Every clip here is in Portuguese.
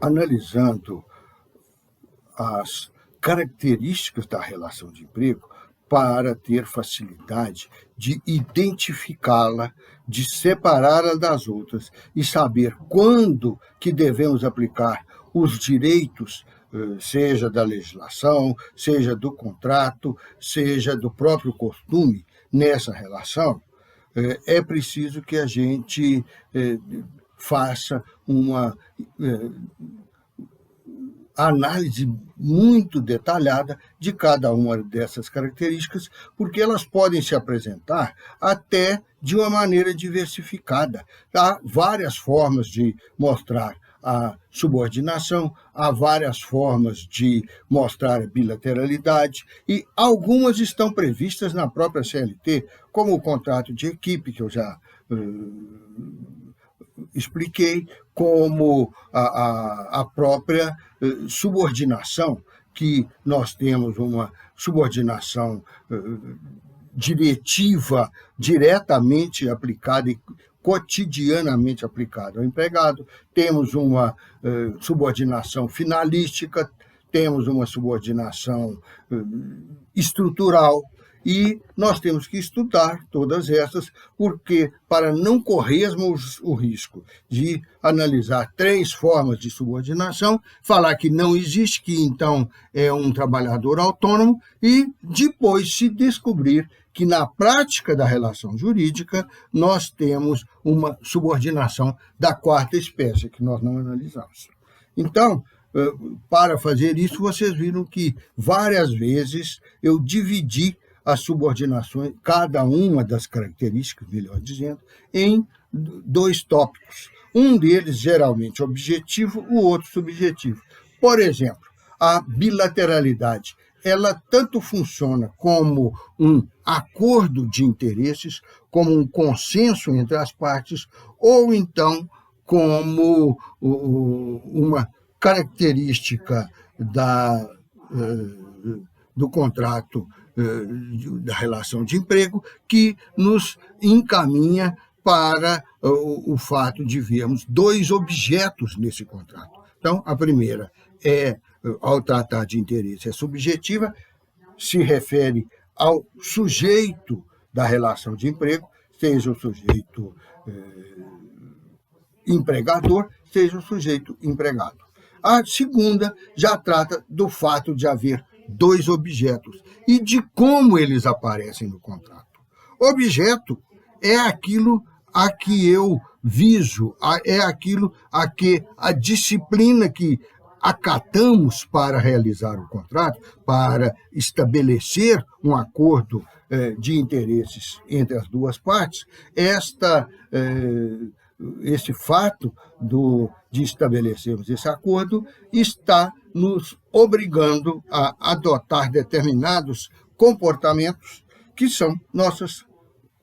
analisando as características da relação de emprego para ter facilidade de identificá-la, de separá-la das outras e saber quando que devemos aplicar os direitos, seja da legislação, seja do contrato, seja do próprio costume nessa relação. É preciso que a gente faça uma análise muito detalhada de cada uma dessas características, porque elas podem se apresentar até de uma maneira diversificada. Há várias formas de mostrar a subordinação, há várias formas de mostrar a bilateralidade, e algumas estão previstas na própria CLT, como o contrato de equipe, que eu já expliquei, como a própria subordinação, que nós temos uma subordinação diretiva diretamente aplicada e cotidianamente aplicada ao empregado, temos uma subordinação finalística, temos uma subordinação estrutural, e nós temos que estudar todas essas, porque para não corrermos o risco de analisar 3 formas de subordinação, falar que não existe, que então é um trabalhador autônomo, e depois se descobrir que na prática da relação jurídica nós temos uma subordinação da 4ª espécie, que nós não analisamos. Então, para fazer isso, vocês viram que várias vezes eu dividi as subordinações, cada uma das características, melhor dizendo, em 2 tópicos. Um deles geralmente objetivo, o outro subjetivo. Por exemplo, a bilateralidade, ela tanto funciona como um acordo de interesses, como um consenso entre as partes, ou então como uma característica do contrato da relação de emprego, que nos encaminha para o fato de vermos 2 objetos nesse contrato. Então, a primeira ao tratar de interesse, é subjetiva, se refere ao sujeito da relação de emprego, seja o sujeito empregador, seja o sujeito empregado. A segunda já trata do fato de haver 2 objetos e de como eles aparecem no contrato. Objeto é aquilo a que eu viso, é aquilo a que a disciplina que acatamos para realizar o contrato, para estabelecer um acordo de interesses entre as 2 partes, esse fato de estabelecermos esse acordo está nos obrigando a adotar determinados comportamentos que são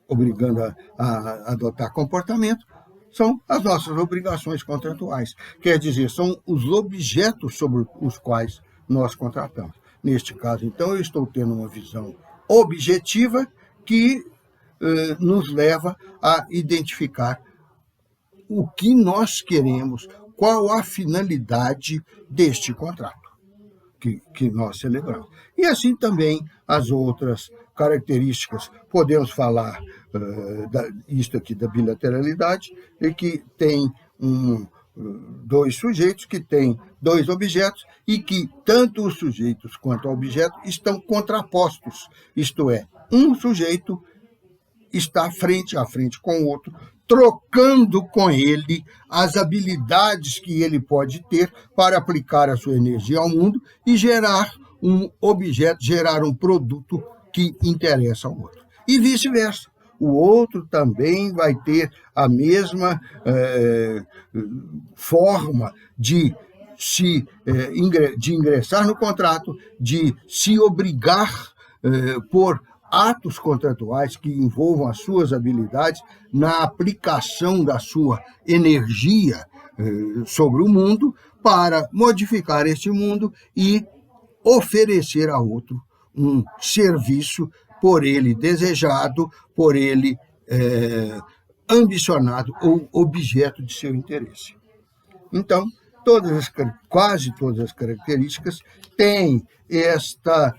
obrigando a adotar comportamento, são as nossas obrigações contratuais. Quer dizer, são os objetos sobre os quais nós contratamos. Neste caso, então, eu estou tendo uma visão objetiva que nos leva a identificar o que nós queremos, qual a finalidade deste contrato que nós celebramos. E assim também as outras características. Podemos falar isto aqui da bilateralidade, e que tem 2 sujeitos, que tem 2 objetos, e que tanto os sujeitos quanto o objeto estão contrapostos, isto é, um sujeito está frente a frente com o outro, trocando com ele as habilidades que ele pode ter para aplicar a sua energia ao mundo e gerar um objeto, gerar um produto que interessa ao outro. E vice-versa. O outro também vai ter a mesma forma de ingressar no contrato, de se obrigar por atos contratuais que envolvam as suas habilidades na aplicação da sua energia sobre o mundo para modificar este mundo e oferecer a outro um serviço por ele desejado, por ele ambicionado ou objeto de seu interesse. Então, quase todas as características têm esta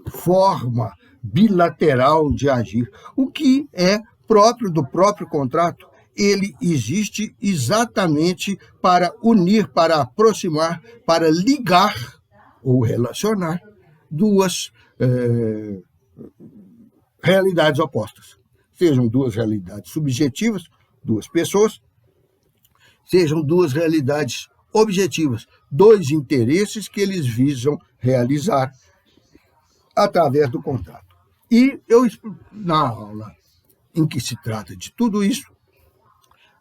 forma bilateral de agir, o que é próprio do próprio contrato. Ele existe exatamente para unir, para aproximar, para ligar ou relacionar duas realidades opostas. Sejam duas realidades subjetivas, duas pessoas, sejam duas realidades objetivas, dois interesses que eles visam realizar através do contrato. E na aula em que se trata de tudo isso,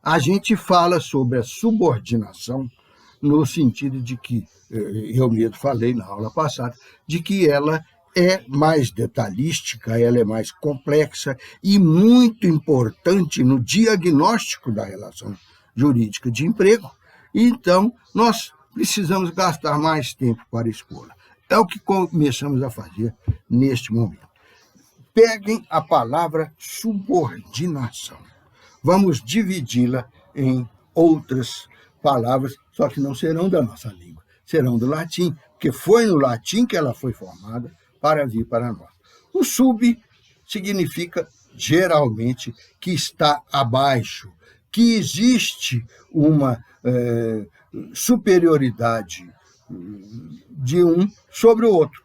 a gente fala sobre a subordinação no sentido de que, eu mesmo falei na aula passada, de que ela é mais detalhística, ela é mais complexa e muito importante no diagnóstico da relação jurídica de emprego. Então, nós precisamos gastar mais tempo para expô-la. É o que começamos a fazer neste momento. Peguem a palavra subordinação. Vamos dividi-la em outras palavras, só que não serão da nossa língua, serão do latim, porque foi no latim que ela foi formada para vir para nós. O sub significa, geralmente, que está abaixo, que existe uma superioridade de um sobre o outro.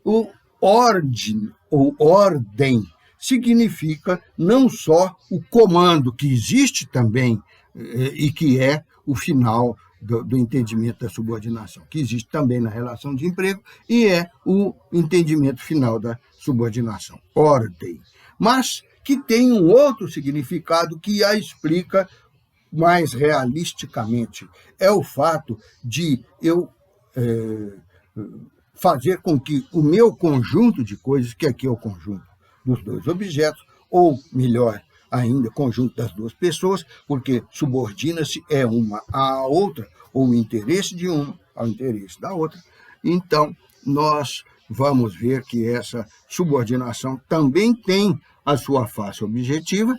O ordem ou ordem significa não só o comando, que existe também e que é o final do entendimento da subordinação, que existe também na relação de emprego e é o entendimento final da subordinação, ordem, mas que tem um outro significado que a explica mais realisticamente. É o fato de eu fazer com que o meu conjunto de coisas, que aqui é o conjunto dos dois objetos, ou melhor ainda, conjunto das duas pessoas, porque subordina-se uma à outra, ou o interesse de uma ao interesse da outra. Então, nós vamos ver que essa subordinação também tem a sua face objetiva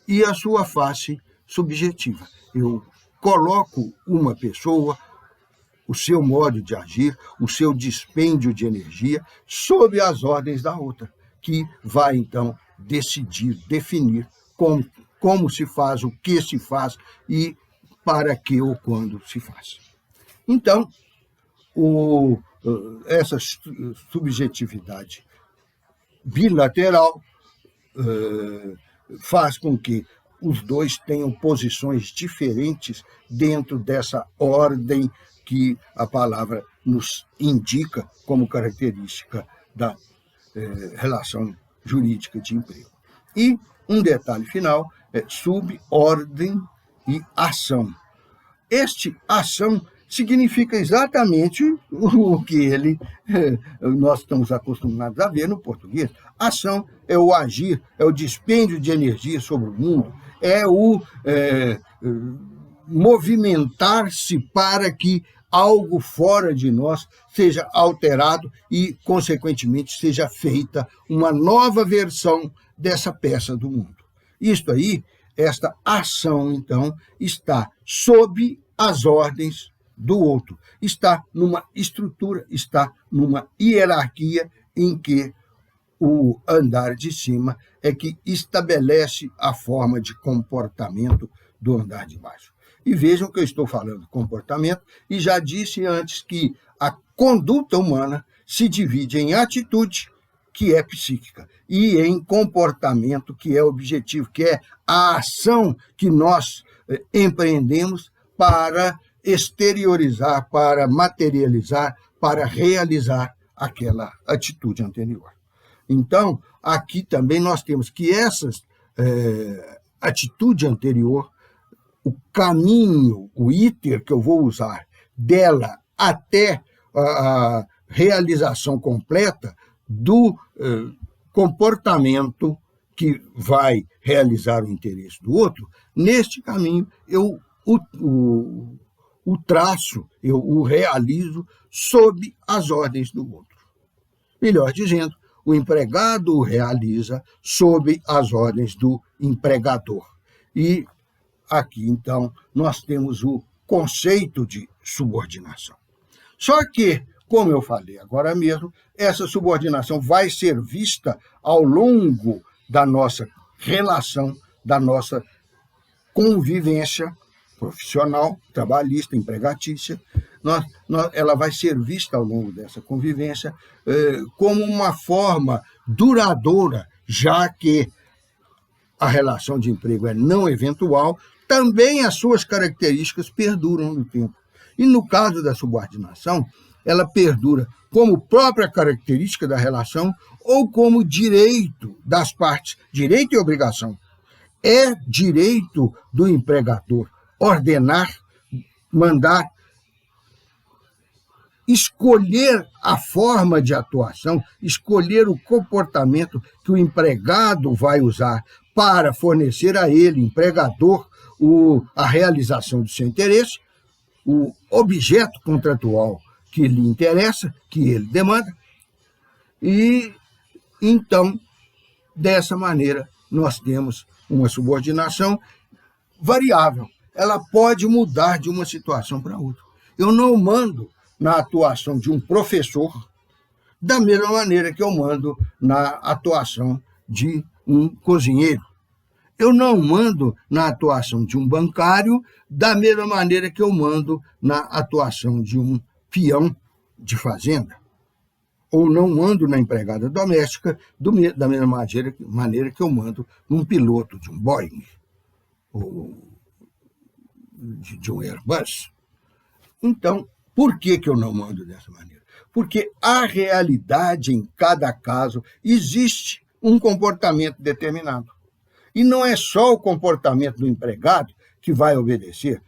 e a sua face subjetiva. Eu coloco uma pessoa, o seu modo de agir, o seu dispêndio de energia, sob as ordens da outra, que vai, então, decidir, definir como se faz, o que se faz e para que ou quando se faz. Então, essa subjetividade bilateral faz com que os dois tenham posições diferentes dentro dessa ordem que a palavra nos indica como característica da relação jurídica de emprego. E um detalhe final é subordem e ação. Este ação significa exatamente o que nós estamos acostumados a ver no português. Ação é o agir, é o dispêndio de energia sobre o mundo, é o movimentar-se para que algo fora de nós seja alterado e, consequentemente, seja feita uma nova versão dessa peça do mundo. Isto aí, esta ação, então, está sob as ordens do outro, está numa estrutura, está numa hierarquia em que o andar de cima é que estabelece a forma de comportamento do andar de baixo. E vejam que eu estou falando de comportamento e já disse antes que a conduta humana se divide em atitude, que é psíquica, e em comportamento, que é objetivo, que é a ação que nós empreendemos para exteriorizar, para materializar, para realizar aquela atitude anterior. Então, aqui também nós temos que essa atitude anterior, o caminho, o iter que eu vou usar dela até a realização completa do comportamento que vai realizar o interesse do outro, neste caminho eu o traço, eu o realizo sob as ordens do outro. Melhor dizendo, o empregado o realiza sob as ordens do empregador. E aqui, então, nós temos o conceito de subordinação. Só que, como eu falei agora mesmo, essa subordinação vai ser vista ao longo da nossa relação, da nossa convivência profissional, trabalhista, empregatícia. Ela vai ser vista ao longo dessa convivência como uma forma duradoura, já que a relação de emprego é não eventual, também as suas características perduram no tempo. E no caso da subordinação, ela perdura como própria característica da relação ou como direito das partes, direito e obrigação. É direito do empregador ordenar, mandar, escolher a forma de atuação, escolher o comportamento que o empregado vai usar para fornecer a ele, empregador, a realização do seu interesse, o objeto contratual que lhe interessa, que ele demanda, e então, dessa maneira, nós temos uma subordinação variável. Ela pode mudar de uma situação para outra. Eu não mando na atuação de um professor da mesma maneira que eu mando na atuação de um cozinheiro. Eu não mando na atuação de um bancário da mesma maneira que eu mando na atuação de um peão de fazenda. Ou não mando na empregada doméstica da mesma maneira que eu mando num piloto de um Boeing ou de um Airbus. Então, por que eu não mando dessa maneira? Porque a realidade, em cada caso, existe um comportamento determinado. E não é só o comportamento do empregado que vai obedecer.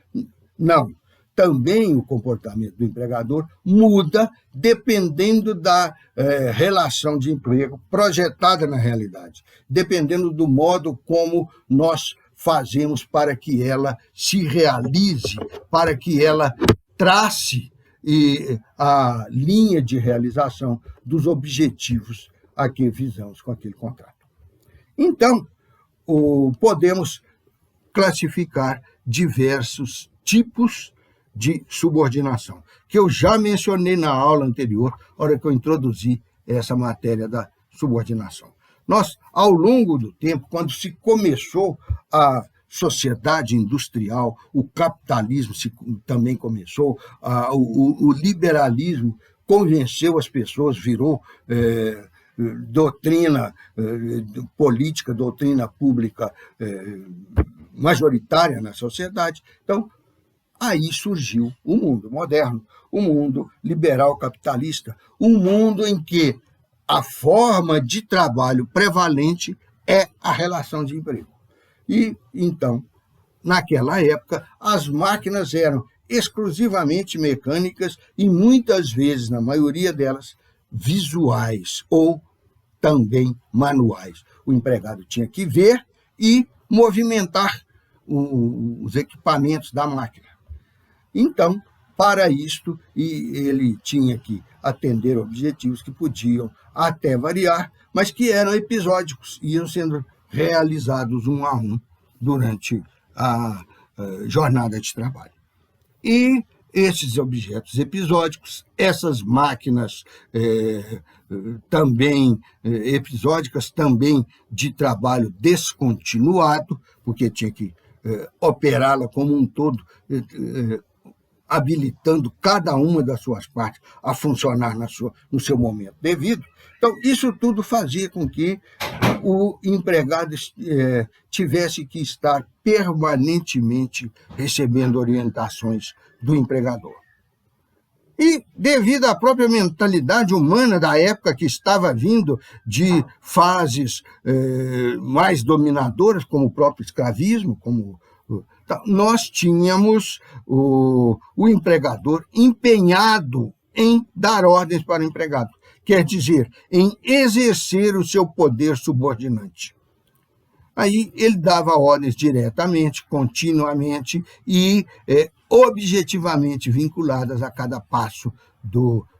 Não. Também o comportamento do empregador muda dependendo da relação de emprego projetada na realidade, dependendo do modo como nós fazemos para que ela se realize, para que ela trace a linha de realização dos objetivos a que visamos com aquele contrato. Então, podemos classificar diversos tipos de subordinação, que eu já mencionei na aula anterior, hora que eu introduzi essa matéria da subordinação. Nós, ao longo do tempo, quando se começou a sociedade industrial, o capitalismo também começou, o liberalismo convenceu as pessoas, virou doutrina política, doutrina pública majoritária na sociedade. Então, aí surgiu o mundo moderno, o mundo liberal capitalista, um mundo em que a forma de trabalho prevalente é a relação de emprego. E, então, naquela época, as máquinas eram exclusivamente mecânicas e, muitas vezes, na maioria delas, visuais ou também manuais. O empregado tinha que ver e movimentar os equipamentos da máquina. Então, para isto, ele tinha que atender objetivos que podiam até variar, mas que eram episódicos, iam sendo realizados um a um durante a jornada de trabalho. E esses objetos episódicos, essas máquinas também episódicas, também de trabalho descontinuado, porque tinha que operá-la como um todo, habilitando cada uma das suas partes a funcionar no seu momento devido. Então, isso tudo fazia com que o empregado tivesse que estar permanentemente recebendo orientações do empregador. E, devido à própria mentalidade humana da época, que estava vindo de fases mais dominadoras, como o próprio escravismo, nós tínhamos o empregador empenhado em dar ordens para o empregado, quer dizer, em exercer o seu poder subordinante. Aí ele dava ordens diretamente, continuamente e objetivamente vinculadas a cada passo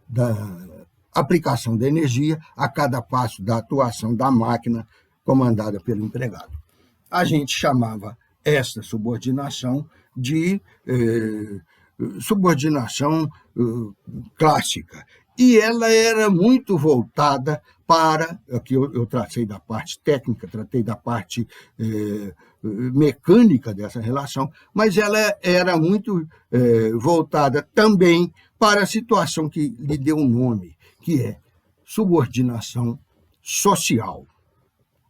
da aplicação da energia, a cada passo da atuação da máquina comandada pelo empregado. A gente chamava essa subordinação de subordinação clássica. E ela era muito voltada para, aqui eu tratei da parte técnica, tratei da parte mecânica dessa relação, mas ela era muito voltada também para a situação que lhe deu um nome, que é subordinação social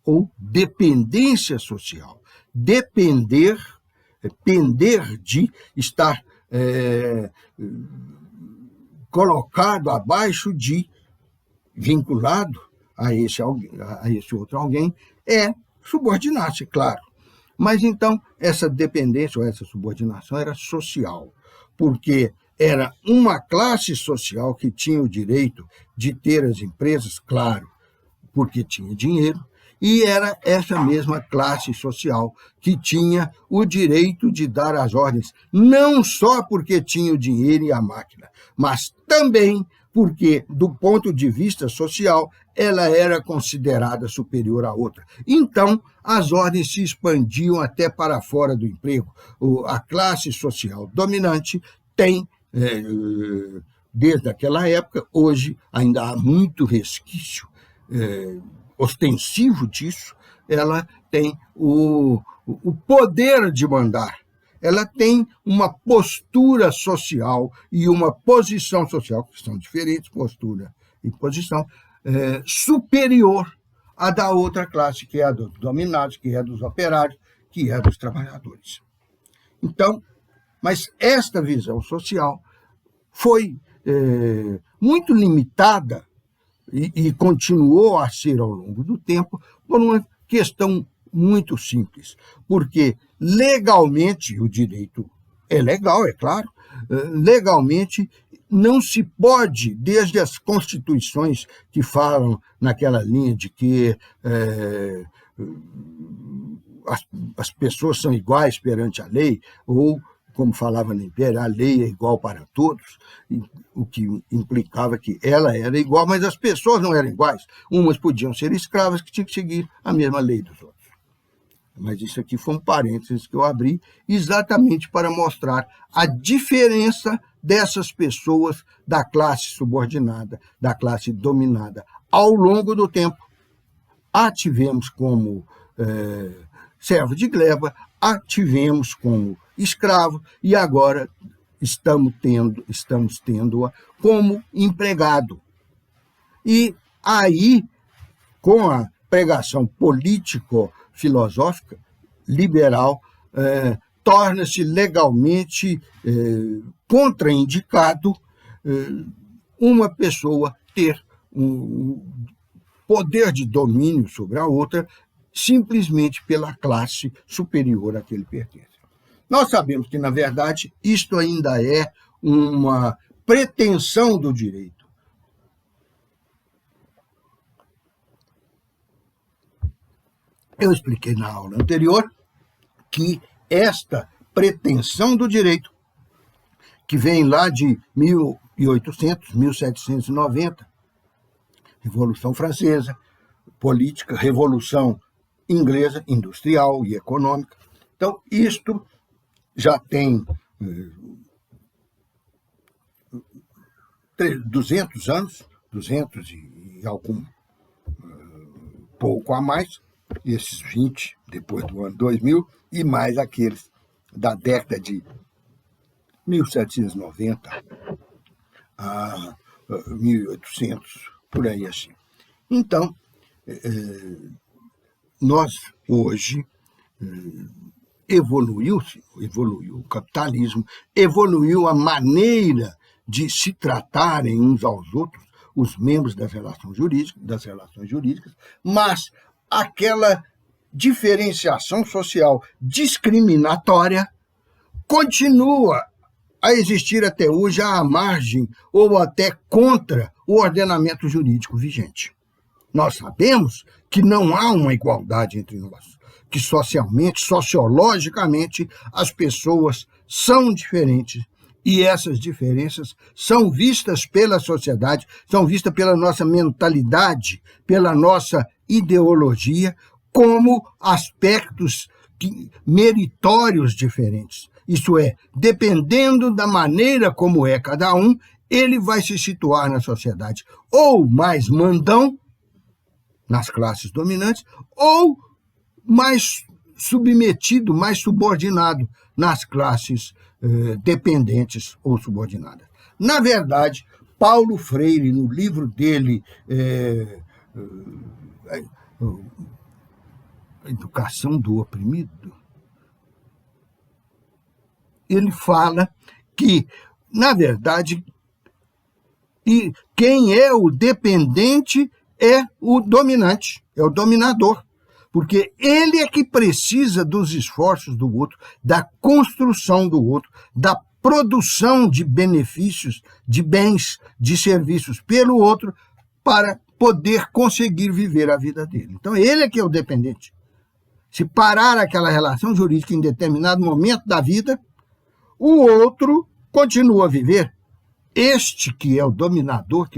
ou dependência social. Depender, pender de estar colocado abaixo de, vinculado a esse outro alguém, é subordinar-se, claro. Mas então, essa dependência ou essa subordinação era social, porque era uma classe social que tinha o direito de ter as empresas, claro, porque tinha dinheiro, e era essa mesma classe social que tinha o direito de dar as ordens, não só porque tinha o dinheiro e a máquina, mas também porque, do ponto de vista social, ela era considerada superior à outra. Então, as ordens se expandiam até para fora do emprego. A classe social dominante tem, desde aquela época, hoje ainda há muito resquício ostensivo disso, ela tem o poder de mandar. Ela tem uma postura social e uma posição social, que são diferentes, postura e posição, superior à da outra classe, que é a dos dominados, que é a dos operários, que é a dos trabalhadores. Então, mas esta visão social foi muito limitada e continuou a ser ao longo do tempo por uma questão muito simples, porque legalmente o direito é legal, é claro, legalmente não se pode, desde as constituições que falam naquela linha de que as pessoas são iguais perante a lei, ou, como falava no Império, a lei é igual para todos, o que implicava que ela era igual, mas as pessoas não eram iguais. Umas podiam ser escravas que tinham que seguir a mesma lei dos outros. Mas isso aqui foi um parênteses que eu abri exatamente para mostrar a diferença dessas pessoas da classe subordinada, da classe dominada. Ao longo do tempo, a tivemos como servo de gleba, a tivemos como escravo e agora estamos tendo-a como empregado. E aí, com a pregação político-filosófica liberal, torna-se legalmente contraindicado uma pessoa ter um poder de domínio sobre a outra simplesmente pela classe superior a que ele pertence. Nós sabemos que, na verdade, isto ainda é uma pretensão do direito. Eu expliquei na aula anterior que esta pretensão do direito, que vem lá de 1800, 1790, Revolução Francesa, política, Revolução Inglesa, industrial e econômica. Então, isto já tem 200 anos, 200 e algum pouco a mais, esses 20 depois do ano 2000, e mais aqueles da década de 1790 a 1800, por aí assim. Então, nós hoje evoluiu o capitalismo, evoluiu a maneira de se tratarem uns aos outros os membros das relações jurídicas, mas aquela diferenciação social discriminatória continua a existir até hoje à margem ou até contra o ordenamento jurídico vigente. Nós sabemos que não há uma igualdade entre nós, que socialmente, sociologicamente, as pessoas são diferentes e essas diferenças são vistas pela sociedade, são vistas pela nossa mentalidade, pela nossa ideologia, como aspectos meritórios diferentes. Isso é, dependendo da maneira como é cada um, ele vai se situar na sociedade ou mais mandão, nas classes dominantes, ou mais submetido, mais subordinado nas classes dependentes ou subordinadas. Na verdade, Paulo Freire, no livro dele, Educação do Oprimido, ele fala que, na verdade, quem é o dependente é o dominante, é o dominador, porque ele é que precisa dos esforços do outro, da construção do outro, da produção de benefícios, de bens, de serviços pelo outro, para poder conseguir viver a vida dele. Então, ele é que é o dependente. Se parar aquela relação jurídica em determinado momento da vida, o outro continua a viver. Este que é o dominador,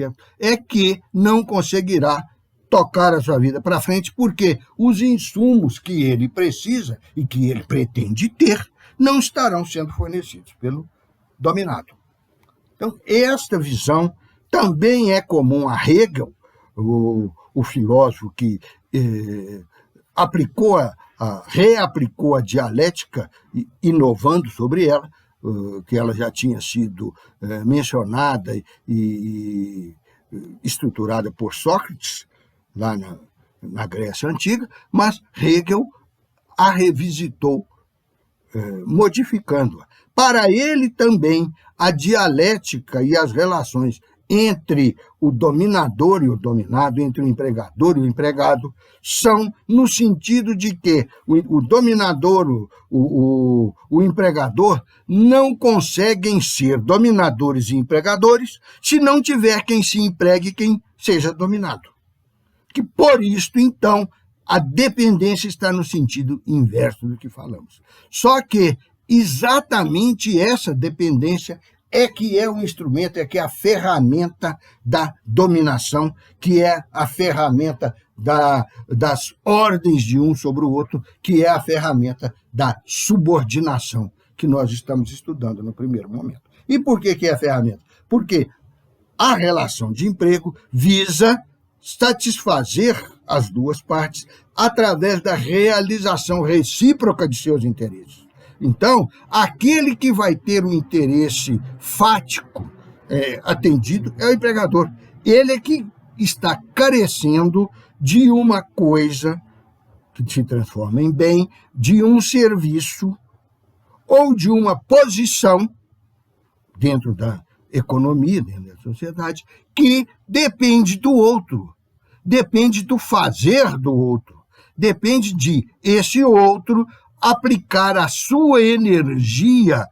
que não conseguirá tocar a sua vida para frente, porque os insumos que ele precisa e que ele pretende ter não estarão sendo fornecidos pelo dominado. Então, esta visão também é comum a Hegel, o filósofo que reaplicou a dialética, inovando sobre ela, que ela já tinha sido mencionada e estruturada por Sócrates, lá na Grécia Antiga, mas Hegel a revisitou, modificando-a. Para ele também, a dialética e as relações entre o dominador e o dominado, entre o empregador e o empregado, são no sentido de que o dominador, o empregador, não conseguem ser dominadores e empregadores se não tiver quem se empregue e quem seja dominado. Que por isto, então, a dependência está no sentido inverso do que falamos. Só que exatamente essa dependência é que é o instrumento, é que é a ferramenta da dominação, que é a ferramenta das ordens de um sobre o outro, que é a ferramenta da subordinação, que nós estamos estudando no primeiro momento. E por que é a ferramenta? Porque a relação de emprego visa satisfazer as duas partes através da realização recíproca de seus interesses. Então, aquele que vai ter o interesse fático atendido é o empregador. Ele é que está carecendo de uma coisa que se transforma em bem, de um serviço ou de uma posição dentro da economia, dentro da sociedade, que depende do outro, depende do fazer do outro, depende de esse outro aplicar a sua energia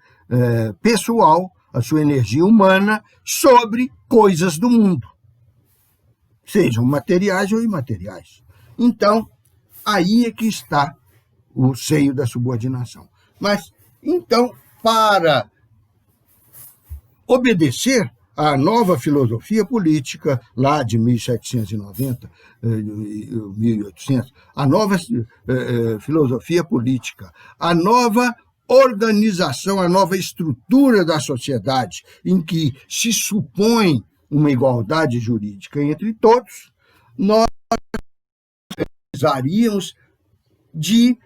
pessoal, a sua energia humana, sobre coisas do mundo, sejam materiais ou imateriais. Então, aí é que está o seio da subordinação. Mas, então, para obedecer à nova filosofia política, lá de 1790, 1800, a nova filosofia política, a nova organização, a nova estrutura da sociedade, em que se supõe uma igualdade jurídica entre todos, nós precisaríamos de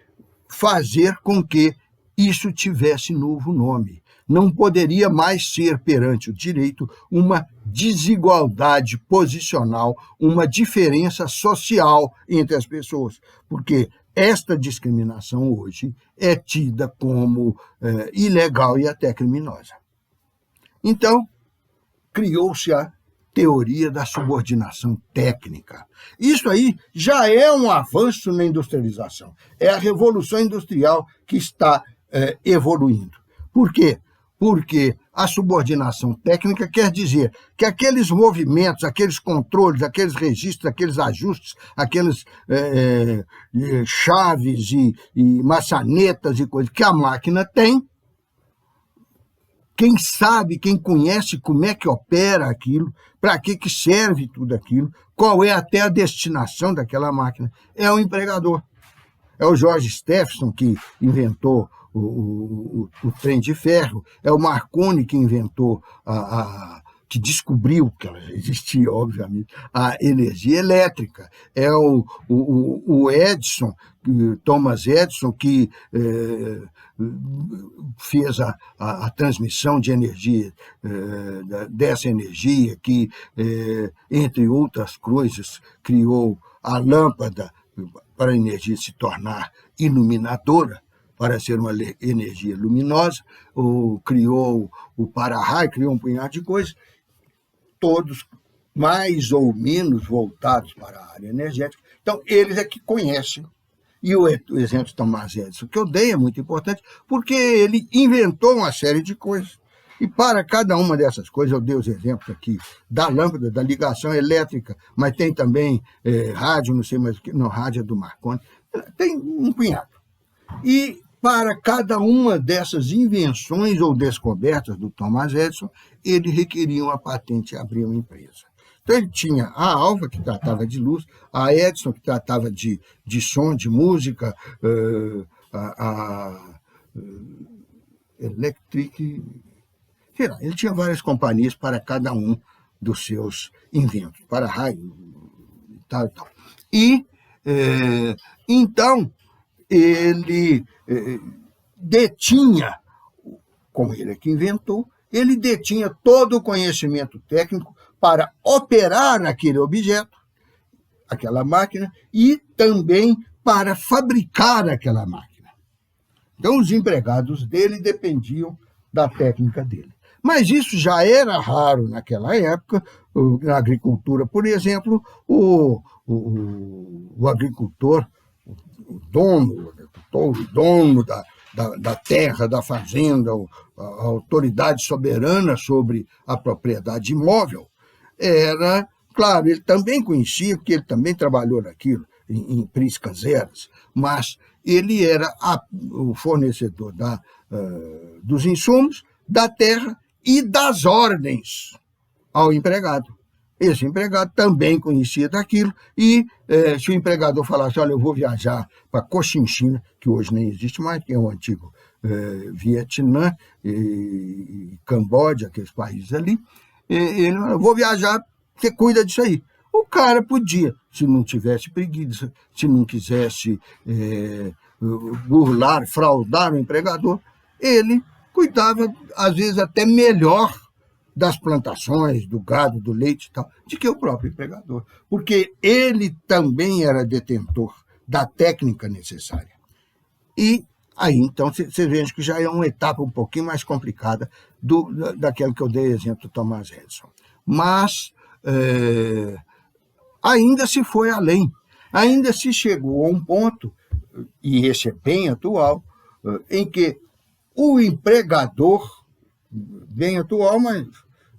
fazer com que isso tivesse novo nome. Não poderia mais ser, perante o direito, uma desigualdade posicional, uma diferença social entre as pessoas, porque esta discriminação hoje é tida como ilegal e até criminosa. Então, criou-se a teoria da subordinação técnica. Isso aí já é um avanço na industrialização. É a revolução industrial que está evoluindo. Por quê? Porque a subordinação técnica quer dizer que aqueles movimentos, aqueles controles, aqueles registros, aqueles ajustes, aqueles chaves e maçanetas e coisas que a máquina tem, quem sabe, quem conhece como é que opera aquilo, para que serve tudo aquilo, qual é até a destinação daquela máquina, é o empregador. é o George Stephenson que inventou o trem de ferro, é o Marconi que inventou que descobriu, que ela já existia, obviamente, a energia elétrica. É o Edison, Thomas Edison, que fez a transmissão de energia, dessa energia, que, entre outras coisas, criou a lâmpada para a energia se tornar iluminadora, para ser uma energia luminosa, criou o para-raio, criou um punhado de coisas, todos mais ou menos voltados para a área energética. Então, eles é que conhecem. E o exemplo de Thomas Edison, que eu dei, é muito importante, porque ele inventou uma série de coisas. E para cada uma dessas coisas, eu dei os exemplos aqui da lâmpada, da ligação elétrica, mas tem também rádio, não sei mais o que, não, rádio é do Marconi, tem um punhado. E para cada uma dessas invenções ou descobertas do Thomas Edison, ele requeria uma patente e abrir uma empresa. Então, ele tinha a Alva, que tratava de luz, a Edison, que tratava de som, de música, a Electric... Ele tinha várias companhias para cada um dos seus inventos, para raio e tal e tal. E, então, ele detinha, como ele é que inventou, ele detinha todo o conhecimento técnico para operar aquele objeto, aquela máquina, e também para fabricar aquela máquina. Então, os empregados dele dependiam da técnica dele. Mas isso já era raro naquela época. Na agricultura, por exemplo, o agricultor, o dono da terra, da fazenda, a autoridade soberana sobre a propriedade imóvel, era, claro, ele também conhecia, porque ele também trabalhou naquilo, em priscas eras, mas ele era o fornecedor dos insumos, da terra e das ordens ao empregado. Esse empregado também conhecia daquilo, e se o empregador falasse, olha, eu vou viajar para Cochinchina, que hoje nem existe mais, que é o antigo Vietnã e Camboja, aqueles países ali, ele falou, eu vou viajar, você cuida disso aí. O cara podia, se não tivesse preguiça, se não quisesse burlar, fraudar o empregador, ele cuidava, às vezes, até melhor das plantações, do gado, do leite e tal, do que o próprio empregador, porque ele também era detentor da técnica necessária. E aí, então, você vê que já é uma etapa um pouquinho mais complicada daquela que eu dei exemplo do Thomas Edison. Mas ainda se foi além, ainda se chegou a um ponto, e esse é bem atual, em que o empregador, bem atual, mas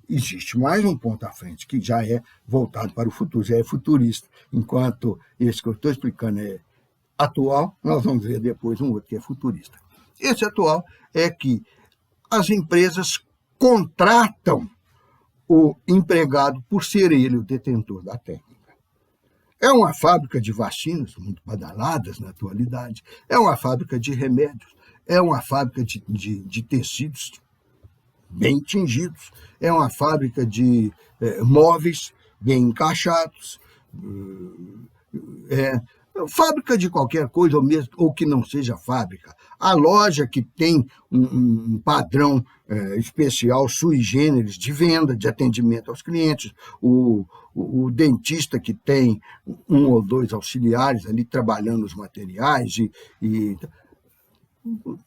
existe mais um ponto à frente, que já é voltado para o futuro, já é futurista. Enquanto esse que eu estou explicando é atual, nós vamos ver depois um outro que é futurista. Esse atual é que as empresas contratam o empregado por ser ele o detentor da técnica. É uma fábrica de vacinas, muito badaladas na atualidade, é uma fábrica de remédios, é uma fábrica de tecidos bem tingidos, é uma fábrica de móveis bem encaixados, fábrica de qualquer coisa, ou que não seja fábrica. A loja que tem um padrão especial, sui generis, de venda, de atendimento aos clientes, o dentista que tem um ou dois auxiliares ali trabalhando os materiais,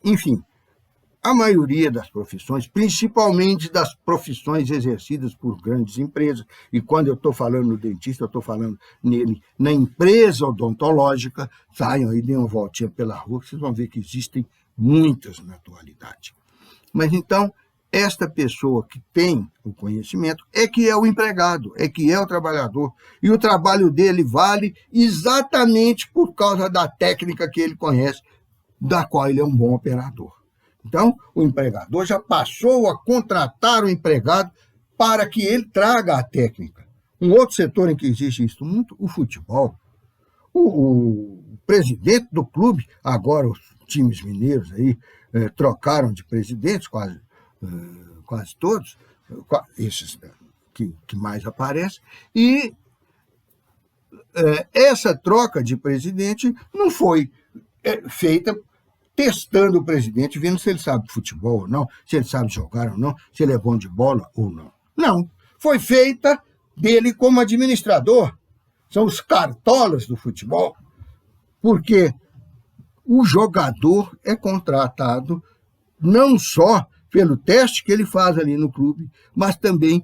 enfim, a maioria das profissões, principalmente das profissões exercidas por grandes empresas, e quando eu estou falando no dentista, eu estou falando nele, na empresa odontológica, saiam aí, deem uma voltinha pela rua, vocês vão ver que existem muitas na atualidade. Mas então, esta pessoa que tem o conhecimento é que é o empregado, é que é o trabalhador, e o trabalho dele vale exatamente por causa da técnica que ele conhece, da qual ele é um bom operador. Então, o empregador já passou a contratar o empregado para que ele traga a técnica. Um outro setor em que existe isso muito, o futebol. O presidente do clube, agora os times mineiros aí trocaram de presidentes, quase todos, esses que mais aparecem, e essa troca de presidente não foi feita testando o presidente, vendo se ele sabe futebol ou não, se ele sabe jogar ou não, se ele é bom de bola ou não. Não, foi feita dele como administrador. São os cartolas do futebol, porque o jogador é contratado não só pelo teste que ele faz ali no clube, mas também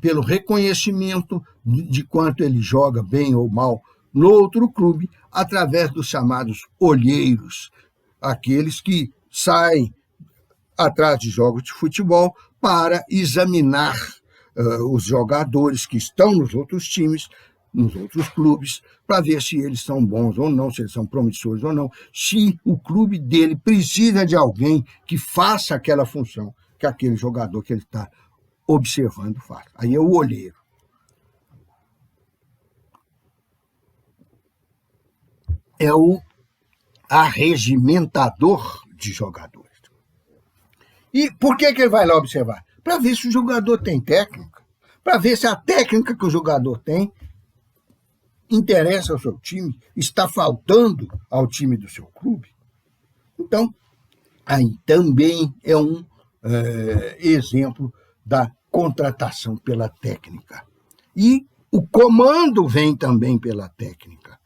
pelo reconhecimento de quanto ele joga bem ou mal no outro clube, através dos chamados olheiros, aqueles que saem atrás de jogos de futebol para examinar os jogadores que estão nos outros times, nos outros clubes, para ver se eles são bons ou não, se eles são promissores ou não, se o clube dele precisa de alguém que faça aquela função que aquele jogador que ele está observando faz. Aí é o olheiro. É o arregimentador de jogadores. E por que ele vai lá observar? Para ver se o jogador tem técnica, para ver se a técnica que o jogador tem interessa ao seu time, está faltando ao time do seu clube. Então, aí também é um exemplo da contratação pela técnica. E o comando vem também pela técnica.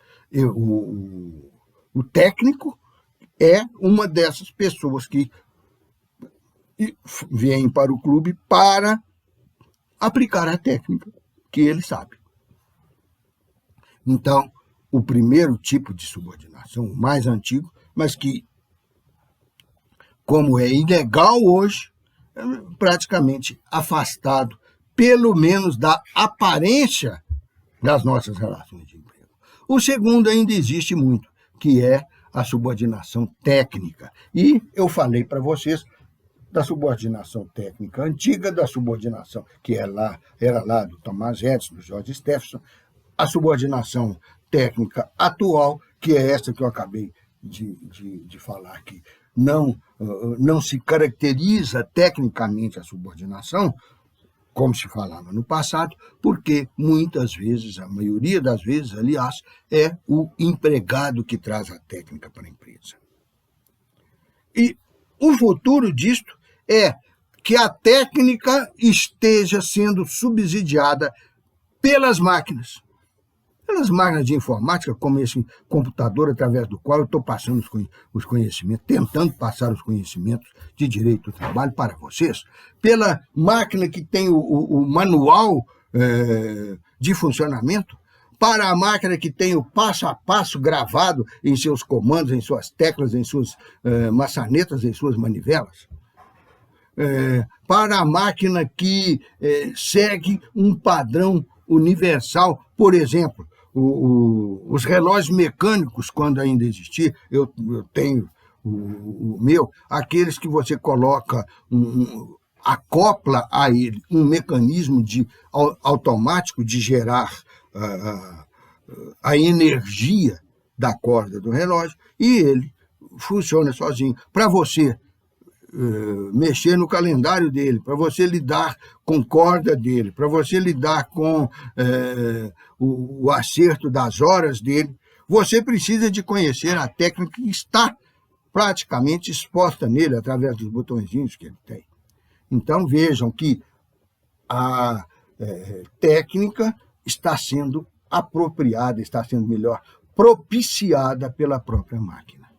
O técnico é uma dessas pessoas que vêm para o clube para aplicar a técnica que ele sabe. Então, o primeiro tipo de subordinação, o mais antigo, mas que, como é ilegal hoje, é praticamente afastado, pelo menos da aparência das nossas relações de emprego. O segundo ainda existe muito, que é a subordinação técnica. E eu falei para vocês da subordinação técnica antiga, da subordinação que era lá do Thomas Edison, do George Stephenson, a subordinação técnica atual, que é essa que eu acabei de falar aqui, não se caracteriza tecnicamente a subordinação, como se falava no passado, porque muitas vezes, a maioria das vezes, aliás, é o empregado que traz a técnica para a empresa. E o futuro disto é que a técnica esteja sendo subsidiada pelas máquinas de informática, como esse computador através do qual eu estou passando os conhecimentos, tentando passar os conhecimentos de direito do trabalho para vocês, pela máquina que tem o manual de funcionamento, para a máquina que tem o passo a passo gravado em seus comandos, em suas teclas, em suas maçanetas, em suas manivelas, para a máquina que segue um padrão universal, por exemplo, os relógios mecânicos, quando ainda existir, eu tenho o meu, aqueles que você coloca, acopla a ele um mecanismo automático de gerar a energia da corda do relógio, e ele funciona sozinho. Para você mexer no calendário dele, para você lidar com corda dele, para você lidar com o acerto das horas dele, você precisa de conhecer a técnica que está praticamente exposta nele através dos botõezinhos que ele tem. Então vejam que a técnica está sendo apropriada, está sendo melhor, propiciada pela própria máquina.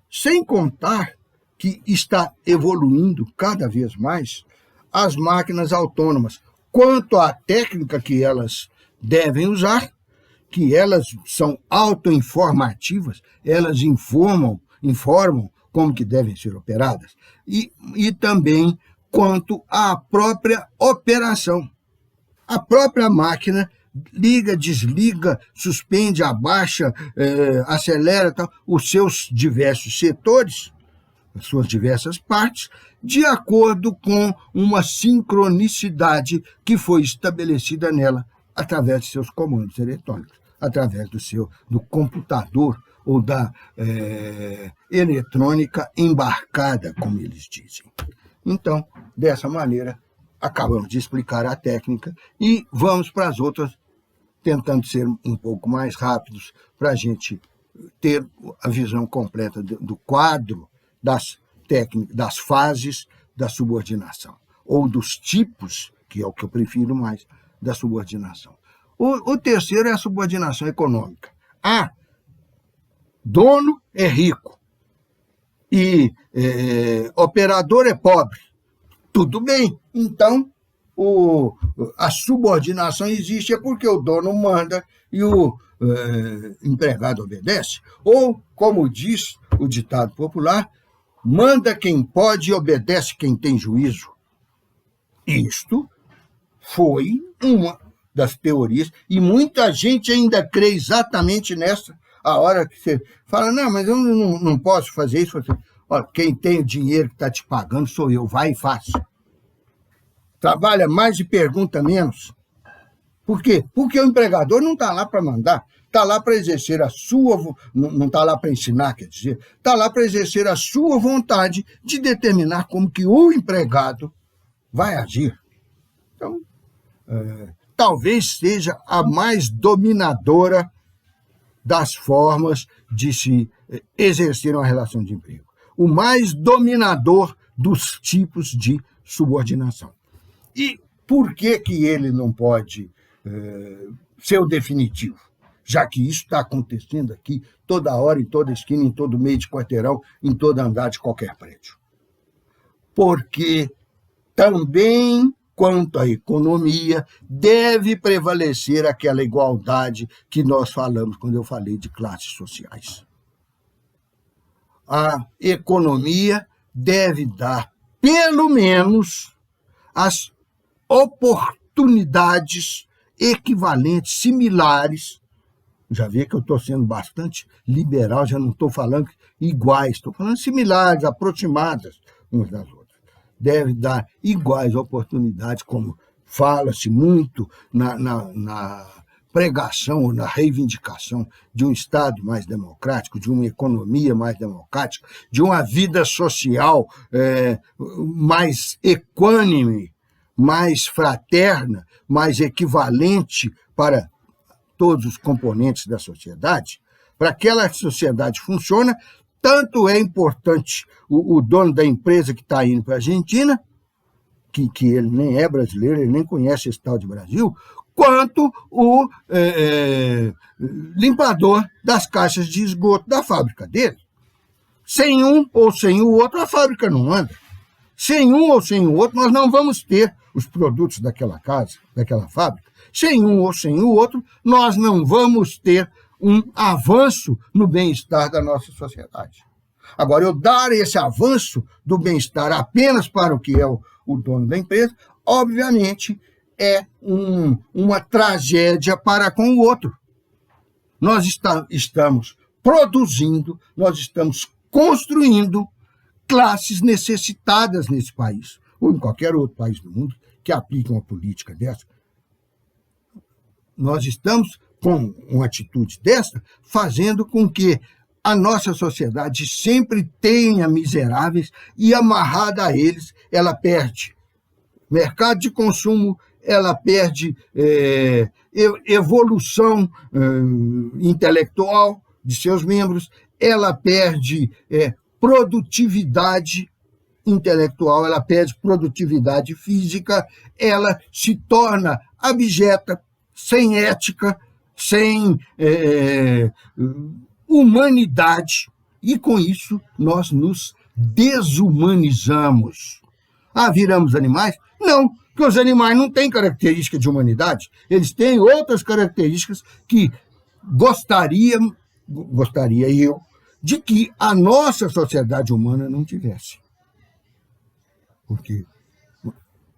Sem contar que está evoluindo cada vez mais as máquinas autônomas, quanto à técnica que elas devem usar, que elas são autoinformativas, elas informam como que devem ser operadas, e também quanto à própria operação. A própria máquina liga, desliga, suspende, abaixa, acelera, os seus diversos setores, as suas diversas partes, de acordo com uma sincronicidade que foi estabelecida nela através de seus comandos eletrônicos. através do computador ou da eletrônica embarcada, como eles dizem. Então, dessa maneira, acabamos de explicar a técnica e vamos para as outras, tentando ser um pouco mais rápidos para a gente ter a visão completa do quadro das fases da subordinação, ou dos tipos, que é o que eu prefiro mais, da subordinação. O terceiro é a subordinação econômica. Dono é rico e operador é pobre. Tudo bem, então a subordinação existe porque o dono manda e o empregado obedece. Ou, como diz o ditado popular, manda quem pode e obedece quem tem juízo. Isto foi uma das teorias, e muita gente ainda crê exatamente nessa. A hora que você fala, não, mas eu não posso fazer isso. Olha, quem tem o dinheiro que está te pagando sou eu, vai e faz. Trabalha mais e pergunta menos. Por quê? Porque o empregador não está lá para mandar, está lá para exercer a sua, não está lá para ensinar, quer dizer, está lá para exercer a sua vontade de determinar como que o empregado vai agir. Então, talvez seja a mais dominadora das formas de se exercer uma relação de emprego. O mais dominador dos tipos de subordinação. E por que ele não pode ser o definitivo? Já que isso está acontecendo aqui toda hora, em toda esquina, em todo meio de quarteirão, em todo andar de qualquer prédio. Porque também, quanto à economia, deve prevalecer aquela igualdade que nós falamos quando eu falei de classes sociais. A economia deve dar, pelo menos, as oportunidades equivalentes, similares. Já vê que eu estou sendo bastante liberal, já não estou falando iguais, estou falando similares, aproximadas umas das outras. Deve dar iguais oportunidades, como fala-se muito na pregação ou na reivindicação de um Estado mais democrático, de uma economia mais democrática, de uma vida social mais equânime, mais fraterna, mais equivalente para todos os componentes da sociedade. Para que aquela sociedade funcione, tanto é importante o dono da empresa que está indo para a Argentina, que ele nem é brasileiro, ele nem conhece esse tal de Brasil, quanto o limpador das caixas de esgoto da fábrica dele. Sem um ou sem o outro, a fábrica não anda. Sem um ou sem o outro, nós não vamos ter os produtos daquela casa, daquela fábrica. Sem um ou sem o outro, nós não vamos ter um avanço no bem-estar da nossa sociedade. Agora, eu dar esse avanço do bem-estar apenas para o que é o dono da empresa, obviamente, é uma tragédia para com o outro. Nós estamos produzindo, nós estamos construindo classes necessitadas nesse país, ou em qualquer outro país do mundo que aplique uma política dessa. Nós estamos, com uma atitude dessa, fazendo com que a nossa sociedade sempre tenha miseráveis e, amarrada a eles, ela perde mercado de consumo, ela perde evolução intelectual de seus membros, ela perde produtividade intelectual, ela perde produtividade física, ela se torna abjeta, sem ética, sem humanidade, e com isso nós nos desumanizamos. Viramos animais? Não, porque os animais não têm características de humanidade, eles têm outras características que gostaria eu de que a nossa sociedade humana não tivesse. Porque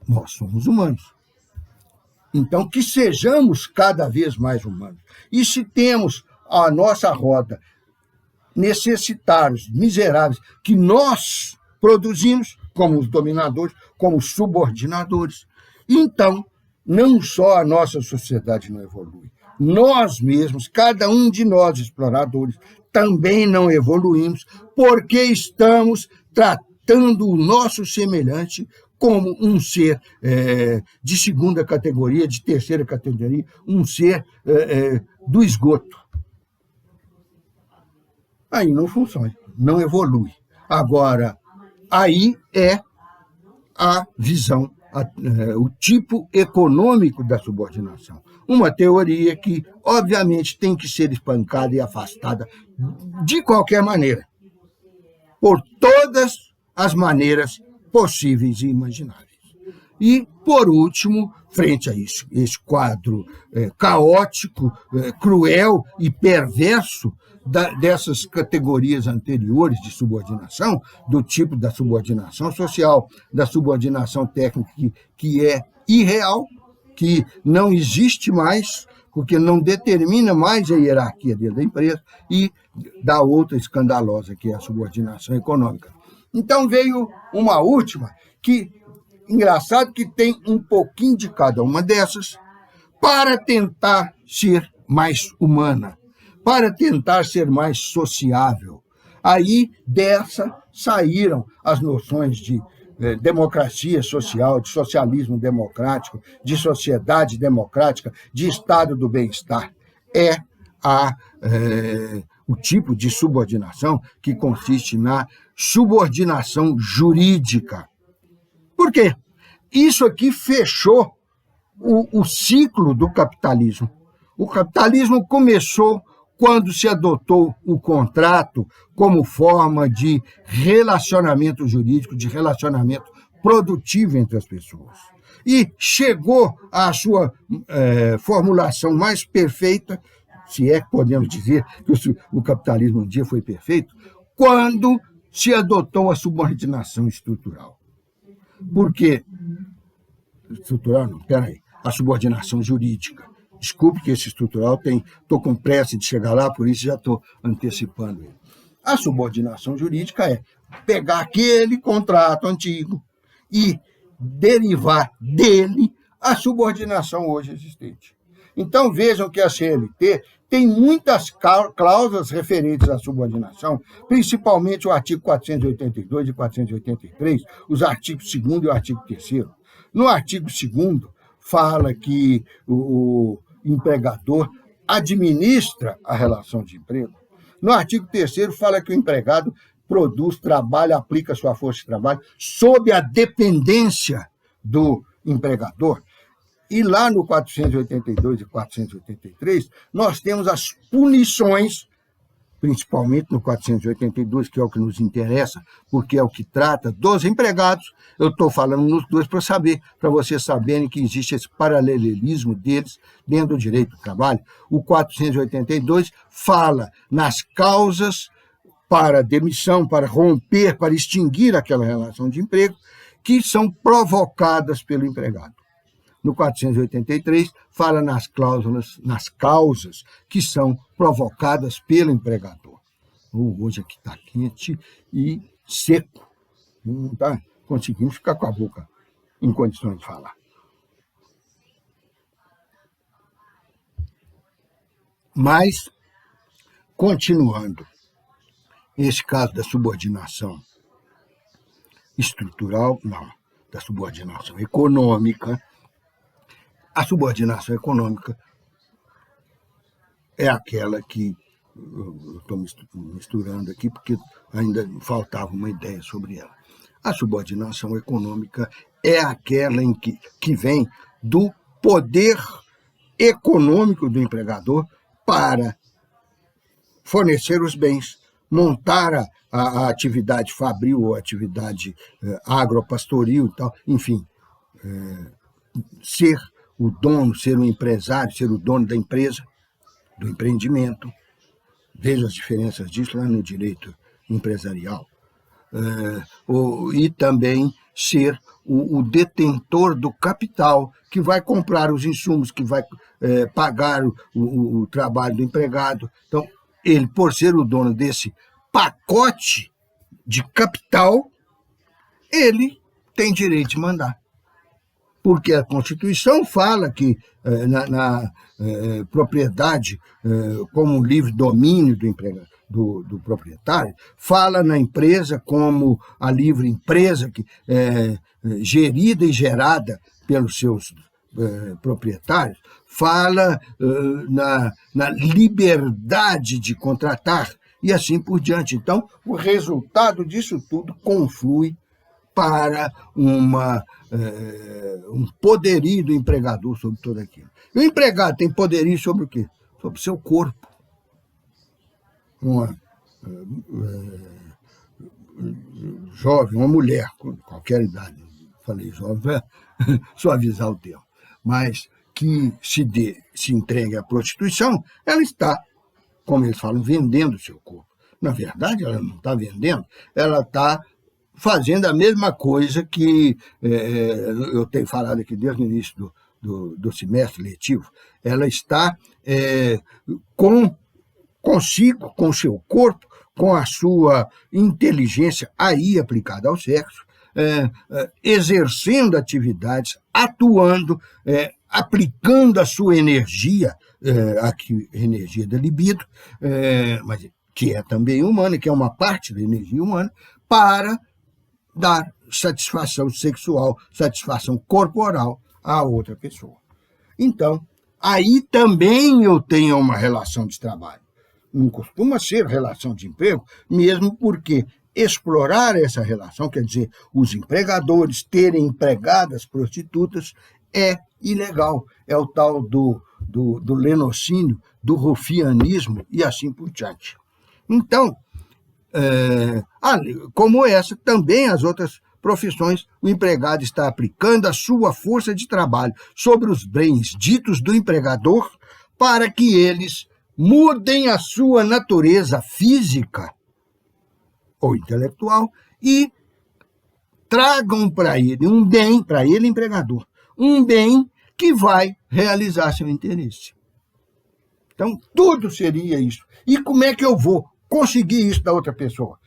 nós somos humanos. Então, que sejamos cada vez mais humanos. E se temos a nossa roda necessitados, miseráveis, que nós produzimos, como os dominadores, como os subordinadores, então, não só a nossa sociedade não evolui, nós mesmos, cada um de nós exploradores, também não evoluímos porque estamos tratando o nosso semelhante como um ser de segunda categoria, de terceira categoria, um ser do esgoto. Aí não funciona, não evolui. Agora, aí é a visão, o tipo econômico da subordinação. Uma teoria que, obviamente, tem que ser espancada e afastada de qualquer maneira, por todas as maneiras possíveis e imagináveis. E, por último, frente a isso, esse quadro caótico, cruel e perverso dessas categorias anteriores de subordinação, do tipo da subordinação social, da subordinação técnica, que é irreal, que não existe mais, porque não determina mais a hierarquia dentro da empresa, e da outra escandalosa, que é a subordinação econômica. Então veio uma última, que, engraçado que tem um pouquinho de cada uma dessas, para tentar ser mais humana, para tentar ser mais sociável. Aí, dessa, saíram as noções de democracia social, de socialismo democrático, de sociedade democrática, de estado do bem-estar. É o tipo de subordinação que consiste na subordinação jurídica. Por quê? Isso aqui fechou o ciclo do capitalismo. O capitalismo começou quando se adotou o contrato como forma de relacionamento jurídico, de relacionamento produtivo entre as pessoas. E chegou à sua formulação mais perfeita, se é que podemos dizer que o capitalismo um dia foi perfeito, quando se adotou a subordinação estrutural. Por quê? Estrutural não, peraí. A subordinação jurídica. Desculpe que esse estrutural estou com pressa de chegar lá, por isso já estou antecipando ele. A subordinação jurídica é pegar aquele contrato antigo e derivar dele a subordinação hoje existente. Então vejam que a CLT tem muitas cláusulas referentes à subordinação, principalmente o artigo 482 e 483, os artigos 2º e o artigo 3º. No artigo 2º, fala que o empregador administra a relação de emprego. No artigo 3º, fala que o empregado produz, trabalha, aplica sua força de trabalho sob a dependência do empregador. E lá no 482 e 483, nós temos as punições, principalmente no 482, que é o que nos interessa, porque é o que trata dos empregados. Eu estou falando nos dois para vocês saberem que existe esse paralelismo deles dentro do direito do trabalho. O 482 fala nas causas para demissão, para romper, para extinguir aquela relação de emprego, que são provocadas pelo empregado. No 483, fala nas causas que são provocadas pelo empregador. Hoje aqui está quente e seco. Não está conseguindo ficar com a boca em condições de falar. Mas, continuando, esse caso da subordinação estrutural, não, da subordinação econômica. A subordinação econômica é aquela que eu estou misturando aqui porque ainda faltava uma ideia sobre ela. A subordinação econômica é aquela que vem do poder econômico do empregador para fornecer os bens, montar a atividade fabril ou atividade agropastoril e tal, enfim, ser o dono, ser o empresário, ser o dono da empresa, do empreendimento. Veja as diferenças disso lá no direito empresarial. E também ser o detentor do capital, que vai comprar os insumos, que vai pagar o trabalho do empregado. Então, ele, por ser o dono desse pacote de capital, ele tem direito de mandar. porque a Constituição fala que na propriedade como livre domínio do empregado, do proprietário, fala na empresa como a livre empresa que gerida e gerada pelos seus proprietários, fala na liberdade de contratar e assim por diante. Então, o resultado disso tudo conflui para um poderio do empregador sobre tudo aquilo. E o empregado tem poderio sobre o quê? Sobre o seu corpo. Uma jovem, uma mulher, com qualquer idade, falei jovem para suavizar o termo, mas que se entregue à prostituição, ela está, como eles falam, vendendo o seu corpo. Na verdade, ela não está vendendo, ela está fazendo a mesma coisa que eu tenho falado aqui desde o início do semestre letivo. Ela está consigo, com o seu corpo, com a sua inteligência aí aplicada ao sexo, exercendo atividades, atuando, aplicando a sua energia, aqui energia da libido, mas que é também humana, que é uma parte da energia humana, para dar satisfação sexual, satisfação corporal à outra pessoa. Então, aí também eu tenho uma relação de trabalho. Não costuma ser relação de emprego, mesmo porque explorar essa relação, quer dizer, os empregadores terem empregadas prostitutas, é ilegal. É o tal do lenocínio, do rufianismo e assim por diante. Então, como essa, também as outras profissões, o empregado está aplicando a sua força de trabalho sobre os bens ditos do empregador para que eles mudem a sua natureza física ou intelectual e tragam para ele um bem, para ele, empregador, um bem que vai realizar seu interesse. Então, tudo seria isso. E como é que eu vou conseguir isso da outra pessoa?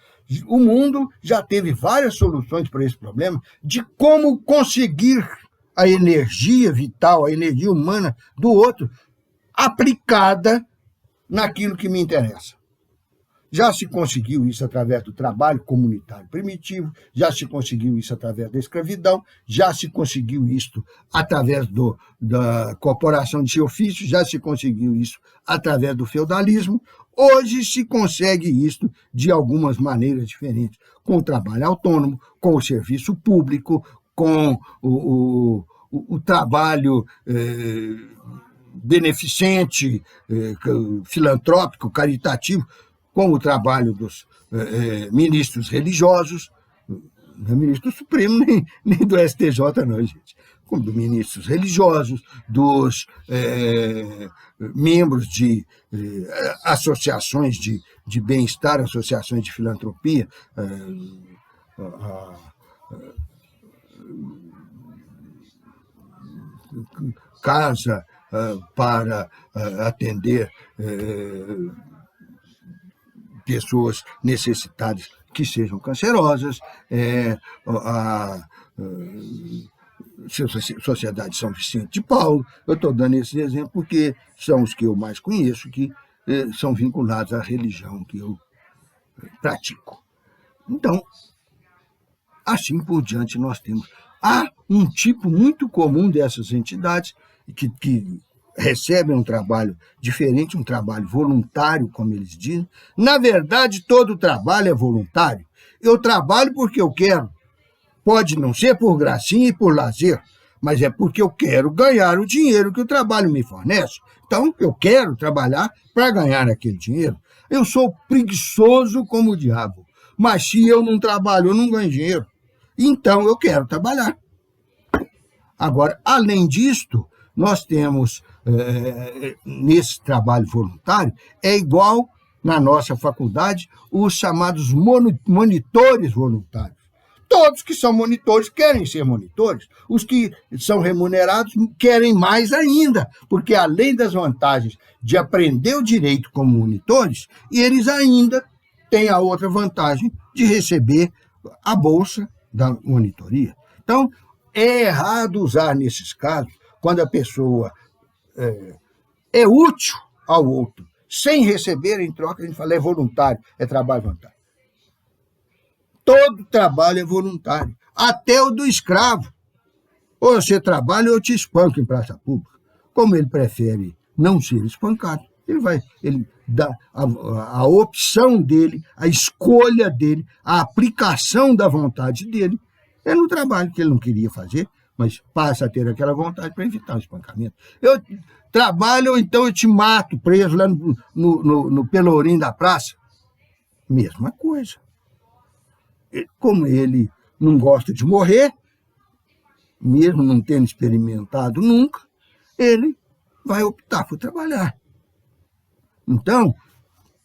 O mundo já teve várias soluções para esse problema de como conseguir a energia vital, a energia humana do outro aplicada naquilo que me interessa. Já se conseguiu isso através do trabalho comunitário primitivo, já se conseguiu isso através da escravidão, já se conseguiu isso através da corporação de ofícios, já se conseguiu isso através do feudalismo. Hoje se consegue isso de algumas maneiras diferentes, com o trabalho autônomo, com o serviço público, com o trabalho beneficente, filantrópico, caritativo, com o trabalho dos ministros religiosos, não é ministro supremo nem do STJ, não, gente, como dos ministros religiosos, dos membros de associações de bem-estar, associações de filantropia, casa para atender pessoas necessitadas que sejam cancerosas, a Sociedade São Vicente de Paulo. Eu estou dando esse exemplo porque são os que eu mais conheço, que são vinculados à religião que eu pratico. Então, assim por diante nós temos. Há um tipo muito comum dessas entidades que recebem um trabalho diferente, um trabalho voluntário, como eles dizem. Na verdade, todo trabalho é voluntário. Eu trabalho porque eu quero. Pode não ser por gracinha e por lazer, mas é porque eu quero ganhar o dinheiro que o trabalho me fornece. Então, eu quero trabalhar para ganhar aquele dinheiro. Eu sou preguiçoso como o diabo, mas se eu não trabalho, eu não ganho dinheiro. Então, eu quero trabalhar. Agora, além disto, nós temos, nesse trabalho voluntário, é igual, na nossa faculdade, os chamados monitores voluntários. Todos que são monitores querem ser monitores. Os que são remunerados querem mais ainda, porque além das vantagens de aprender o direito como monitores, eles ainda têm a outra vantagem de receber a bolsa da monitoria. Então, é errado usar, nesses casos, quando a pessoa é útil ao outro, sem receber em troca, a gente fala é voluntário, é trabalho voluntário. Todo trabalho é voluntário, até o do escravo. Ou você trabalha ou eu te espanco em praça pública. Como ele prefere não ser espancado, ele dá a opção dele, a escolha dele, a aplicação da vontade dele é no trabalho que ele não queria fazer, mas passa a ter aquela vontade para evitar o espancamento. Eu trabalho ou então eu te mato preso lá no Pelourinho da praça. Mesma coisa. Como ele não gosta de morrer, mesmo não tendo experimentado nunca, ele vai optar por trabalhar. Então,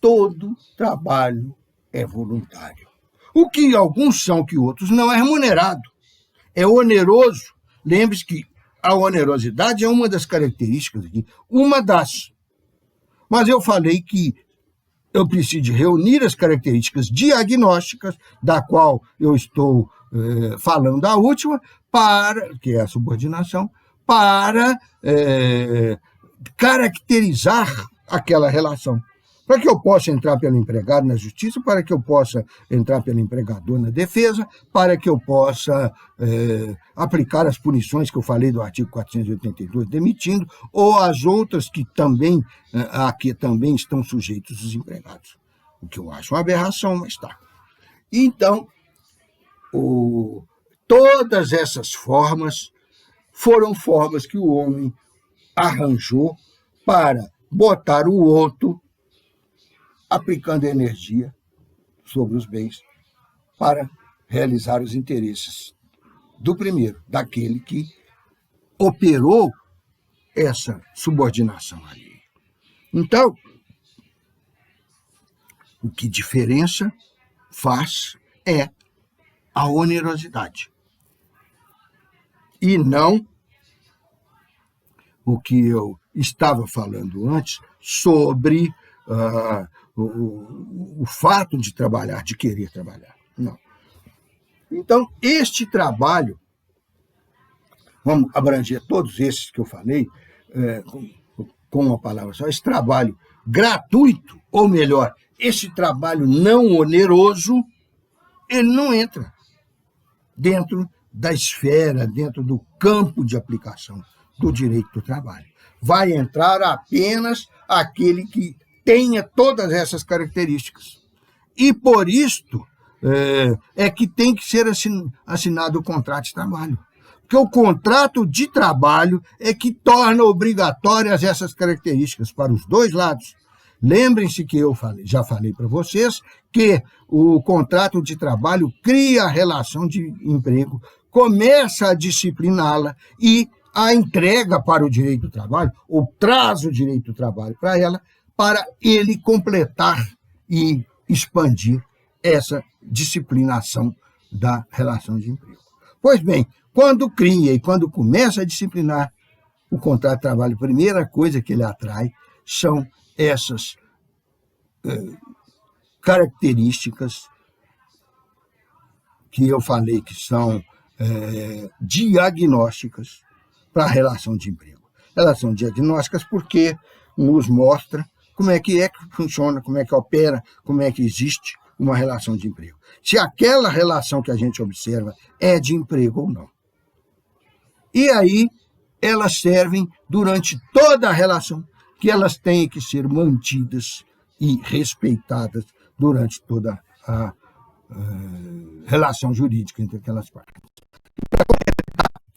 todo trabalho é voluntário. O que alguns são que outros não é remunerado, é oneroso. Lembre-se que a onerosidade é uma das características aqui, uma das. Mas eu falei que eu preciso reunir as características diagnósticas, da qual eu estou falando da última, que é a subordinação, para caracterizar aquela relação. Para que eu possa entrar pelo empregado na justiça, para que eu possa entrar pelo empregador na defesa, para que eu possa aplicar as punições que eu falei do artigo 482, demitindo, ou as outras que também, a que também estão sujeitos os empregados. O que eu acho uma aberração, mas está. Então, todas essas formas foram formas que o homem arranjou para botar o outro aplicando energia sobre os bens para realizar os interesses do primeiro, daquele que operou essa subordinação ali. Então, o que diferença faz é a onerosidade. E não o que eu estava falando antes sobre o fato de trabalhar, de querer trabalhar. Não. Então, este trabalho, vamos abranger todos esses que eu falei, com uma palavra só, esse trabalho gratuito, ou melhor, esse trabalho não oneroso, ele não entra dentro da esfera, dentro do campo de aplicação do direito do trabalho. Vai entrar apenas aquele que tenha todas essas características. E por isto é que tem que ser assinado o contrato de trabalho. Porque o contrato de trabalho é que torna obrigatórias essas características para os dois lados. Lembrem-se que eu já falei para vocês que o contrato de trabalho cria a relação de emprego, começa a discipliná-la e a entrega para o direito do trabalho, ou traz o direito do trabalho para ela, para ele completar e expandir essa disciplinação da relação de emprego. Pois bem, quando cria e quando começa a disciplinar o contrato de trabalho, a primeira coisa que ele atrai são essas características que eu falei que são diagnósticas para a relação de emprego. Elas são diagnósticas porque nos mostra como é que funciona, como é que opera, como é que existe uma relação de emprego. Se aquela relação que a gente observa é de emprego ou não. E aí elas servem durante toda a relação, que elas têm que ser mantidas e respeitadas durante toda a relação jurídica entre aquelas partes.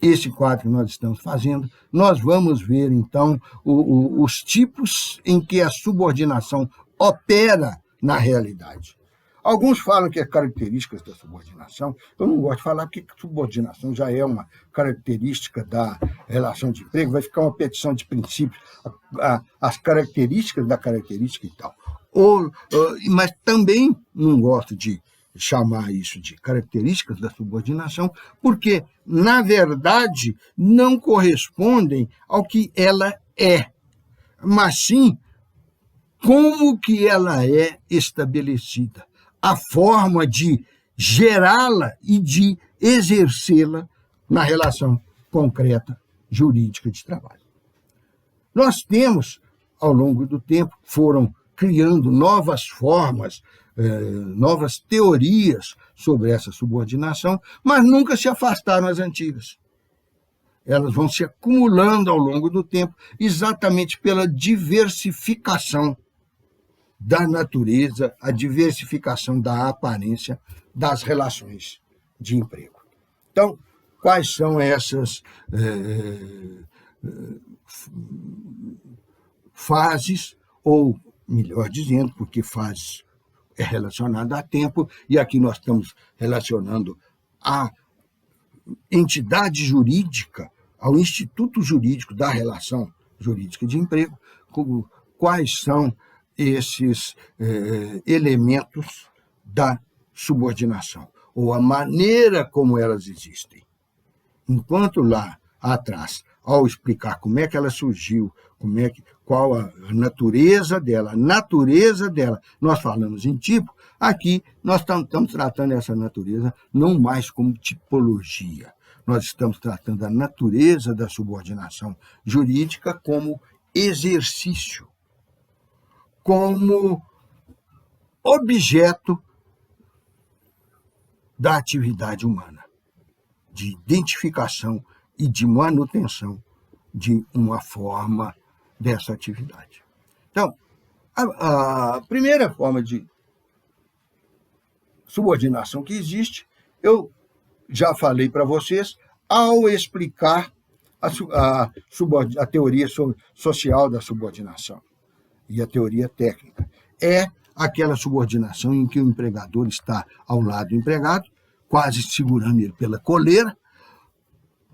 Esse quadro que nós estamos fazendo, nós vamos ver, então, os tipos em que a subordinação opera na realidade. Alguns falam que é características da subordinação. Eu não gosto de falar porque subordinação já é uma característica da relação de emprego, vai ficar uma petição de princípios, as características da característica e tal. Mas também não gosto de chamar isso de características da subordinação, porque, na verdade, não correspondem ao que ela é, mas sim como que ela é estabelecida, a forma de gerá-la e de exercê-la na relação concreta jurídica de trabalho. Nós temos, ao longo do tempo, foram criando novas formas, novas teorias sobre essa subordinação, mas nunca se afastaram as antigas. Elas vão se acumulando ao longo do tempo, exatamente pela diversificação da natureza, a diversificação da aparência das relações de emprego. Então, quais são essas fases, ou melhor dizendo, porque fases é relacionada a tempo, e aqui nós estamos relacionando a entidade jurídica, ao instituto jurídico da relação jurídica de emprego, quais são esses elementos da subordinação, ou a maneira como elas existem. Enquanto lá atrás, ao explicar como é que ela surgiu, qual a natureza dela, nós falamos em tipo, aqui nós estamos tratando essa natureza não mais como tipologia, nós estamos tratando a natureza da subordinação jurídica como exercício, como objeto da atividade humana, de identificação e de manutenção de uma forma dessa atividade. Então, a primeira forma de subordinação que existe, eu já falei para vocês ao explicar a teoria social da subordinação e a teoria técnica. É aquela subordinação em que o empregador está ao lado do empregado, quase segurando ele pela coleira,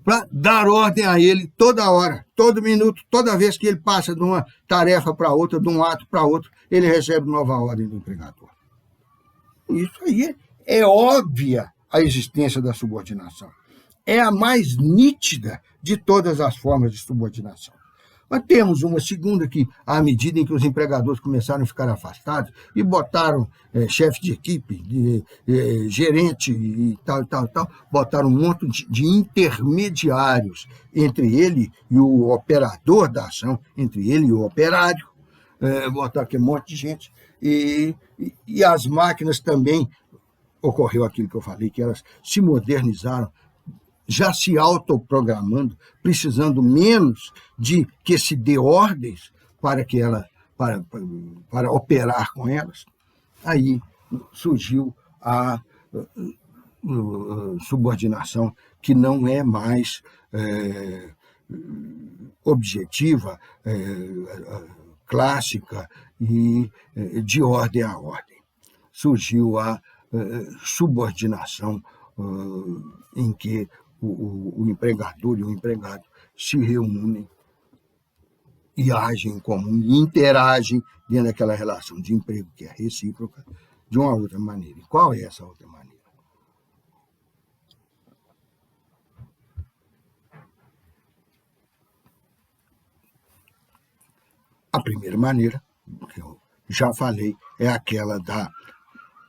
para dar ordem a ele toda hora, todo minuto, toda vez que ele passa de uma tarefa para outra, de um ato para outro, ele recebe nova ordem do empregador. Isso aí é óbvia a existência da subordinação. É a mais nítida de todas as formas de subordinação. Mas temos uma segunda que, à medida em que os empregadores começaram a ficar afastados e botaram chefe de equipe, gerente e tal, botaram um monte de intermediários entre ele e o operador da ação, entre ele e o operário, botaram aquele monte de gente. E as máquinas também, ocorreu aquilo que eu falei, que elas se modernizaram, já se autoprogramando, precisando menos de que se dê ordens para operar com elas. Aí surgiu a subordinação, que não é mais objetiva, clássica e de ordem a ordem. Surgiu a subordinação em que o empregador e o empregado se reúnem e agem em comum, e interagem dentro daquela relação de emprego que é recíproca de uma outra maneira. E qual é essa outra maneira? A primeira maneira, que eu já falei, é aquela da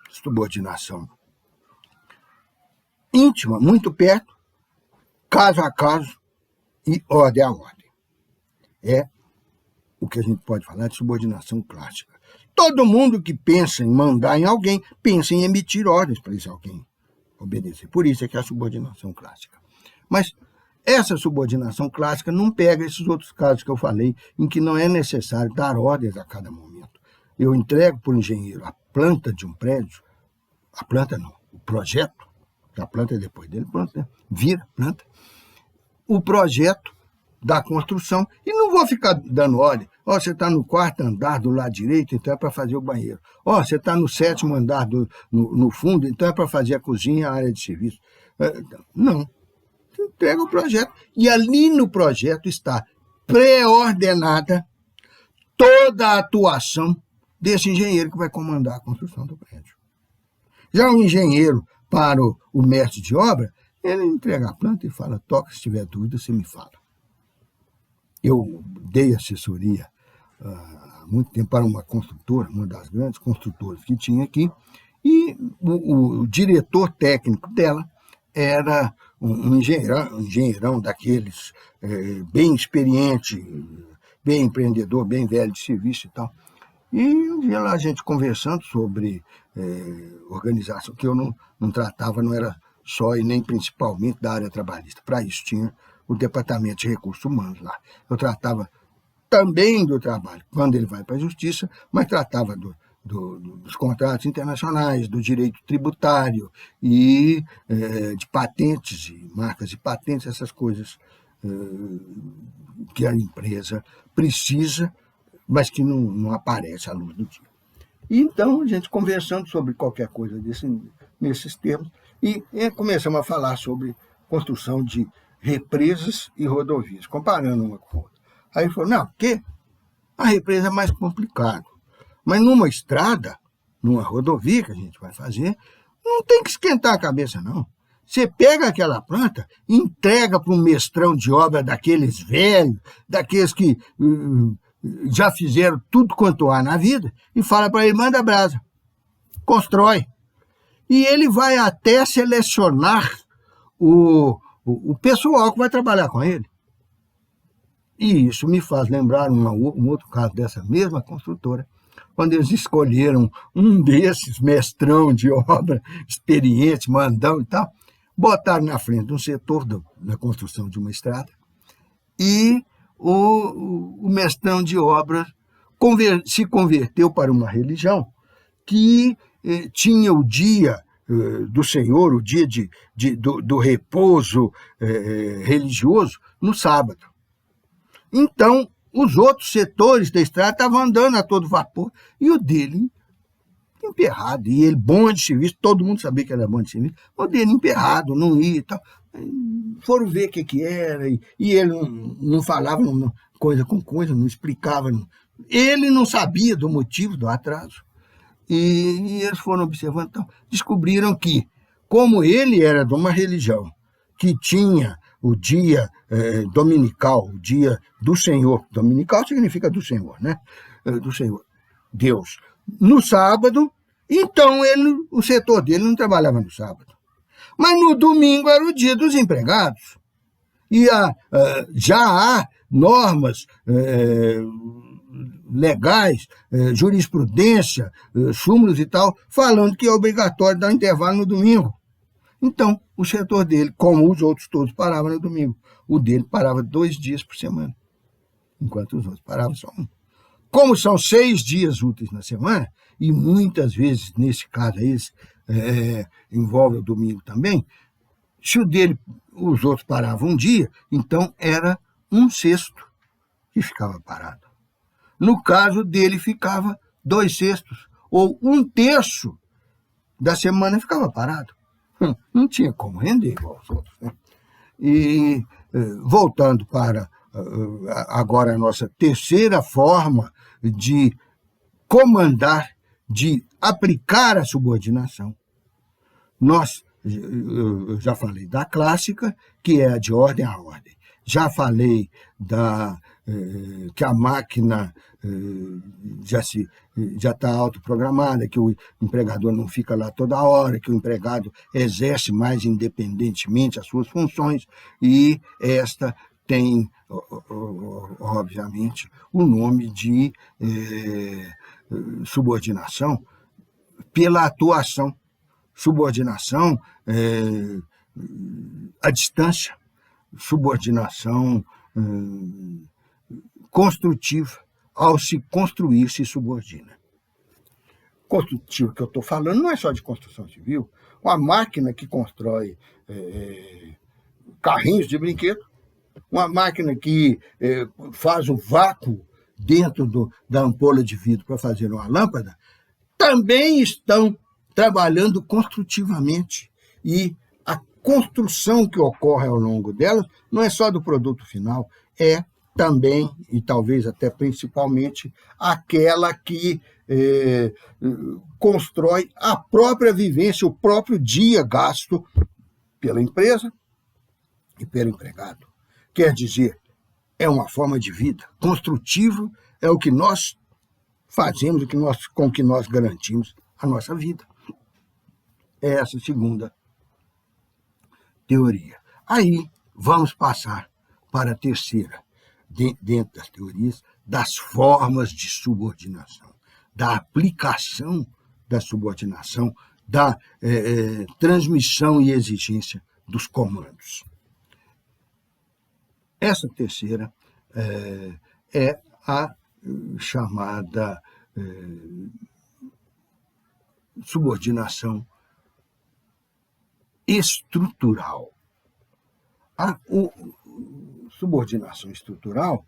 subordinação íntima, muito perto, caso a caso e ordem a ordem. É o que a gente pode falar de subordinação clássica. Todo mundo que pensa em mandar em alguém, pensa em emitir ordens para esse alguém obedecer. Por isso é que é a subordinação clássica. Mas essa subordinação clássica não pega esses outros casos que eu falei, em que não é necessário dar ordens a cada momento. Eu entrego para o engenheiro a planta de um prédio, a planta não, o projeto, a planta é depois dele, planta, vira planta, o projeto da construção, e não vou ficar dando ordem. Você está no quarto andar do lado direito, então é para fazer o banheiro. Você está no 7º andar no fundo, então é para fazer a cozinha, a área de serviço. Não. Você entrega o projeto, e ali no projeto está pré-ordenada toda a atuação desse engenheiro que vai comandar a construção do prédio. Já o engenheiro, para o mestre de obra, ele entrega a planta e fala: toca, se tiver dúvida, você me fala. Eu dei assessoria há muito tempo para uma construtora, uma das grandes construtoras que tinha aqui, e o diretor técnico dela era um engenheirão daqueles, bem experiente, bem empreendedor, bem velho de serviço e tal. E um dia lá a gente conversando sobre organização, que eu não tratava, não era só e nem principalmente da área trabalhista. Para isso tinha o Departamento de Recursos Humanos lá. Eu tratava também do trabalho, quando ele vai para a justiça, mas tratava dos contratos internacionais, do direito tributário e de patentes, e marcas de patentes, essas coisas que a empresa precisa, mas que não aparece à luz do dia. E então, a gente conversando sobre qualquer coisa nesses termos, e começamos a falar sobre construção de represas e rodovias, comparando uma com a outra. Aí ele falou, não, porque a represa é mais complicado, mas numa estrada, numa rodovia que a gente vai fazer, não tem que esquentar a cabeça, não. Você pega aquela planta, entrega para um mestrão de obra daqueles velhos, daqueles que já fizeram tudo quanto há na vida, e fala para ele, manda brasa, constrói. E ele vai até selecionar o pessoal que vai trabalhar com ele. E isso me faz lembrar um outro caso dessa mesma construtora, quando eles escolheram um desses mestrão de obra, experiente, mandão e tal, botaram na frente um setor da construção de uma estrada e o mestrão de obra se converteu para uma religião que tinha o dia do Senhor, o dia do repouso religioso, no sábado. Então, os outros setores da estrada estavam andando a todo vapor, e o dele emperrado, e ele bom de serviço, todo mundo sabia que era bom de serviço, o dele emperrado, não ia e tal. Foram ver o que era, e ele não falava coisa com coisa, não explicava, ele não sabia do motivo do atraso. E eles foram observando, então, descobriram que, como ele era de uma religião que tinha o dia dominical, o dia do Senhor, dominical significa do Senhor, né? Do Senhor, Deus, no sábado, então o setor dele não trabalhava no sábado. Mas no domingo era o dia dos empregados. E já há normas legais, jurisprudência, súmulas e tal, falando que é obrigatório dar intervalo no domingo. Então, o setor dele, como os outros todos, parava no domingo. O dele parava 2 dias por semana, enquanto os outros paravam só um. Como são 6 dias úteis na semana, e muitas vezes, nesse caso aí, envolve o domingo também, se os outros paravam um dia, então era 1/6 que ficava parado. No caso dele, ficava 2/6, ou 1/3 da semana ficava parado. Não tinha como render igual aos outros, né? E voltando para agora a nossa terceira forma de comandar, de aplicar a subordinação. Eu já falei da clássica, que é a de ordem a ordem. Já falei que a máquina já está autoprogramada, que o empregador não fica lá toda hora, que o empregado exerce mais independentemente as suas funções, e esta tem, obviamente, o nome de subordinação pela atuação. Subordinação à distância, subordinação construtiva. Ao se construir, se subordina. Construtivo que eu estou falando não é só de construção civil. Uma máquina que constrói carrinhos de brinquedo, uma máquina que faz o vácuo dentro da ampola de vidro para fazer uma lâmpada, também estão trabalhando construtivamente. E a construção que ocorre ao longo delas não é só do produto final, é também, e talvez até principalmente, aquela que constrói a própria vivência, o próprio dia gasto pela empresa e pelo empregado. Quer dizer, é uma forma de vida. Construtivo é o que nós fazemos, com o que nós garantimos a nossa vida. É essa a segunda teoria. Aí vamos passar para a terceira, dentro das teorias, das formas de subordinação, da aplicação da subordinação, da transmissão e exigência dos comandos. Essa terceira é a chamada subordinação estrutural. A subordinação estrutural,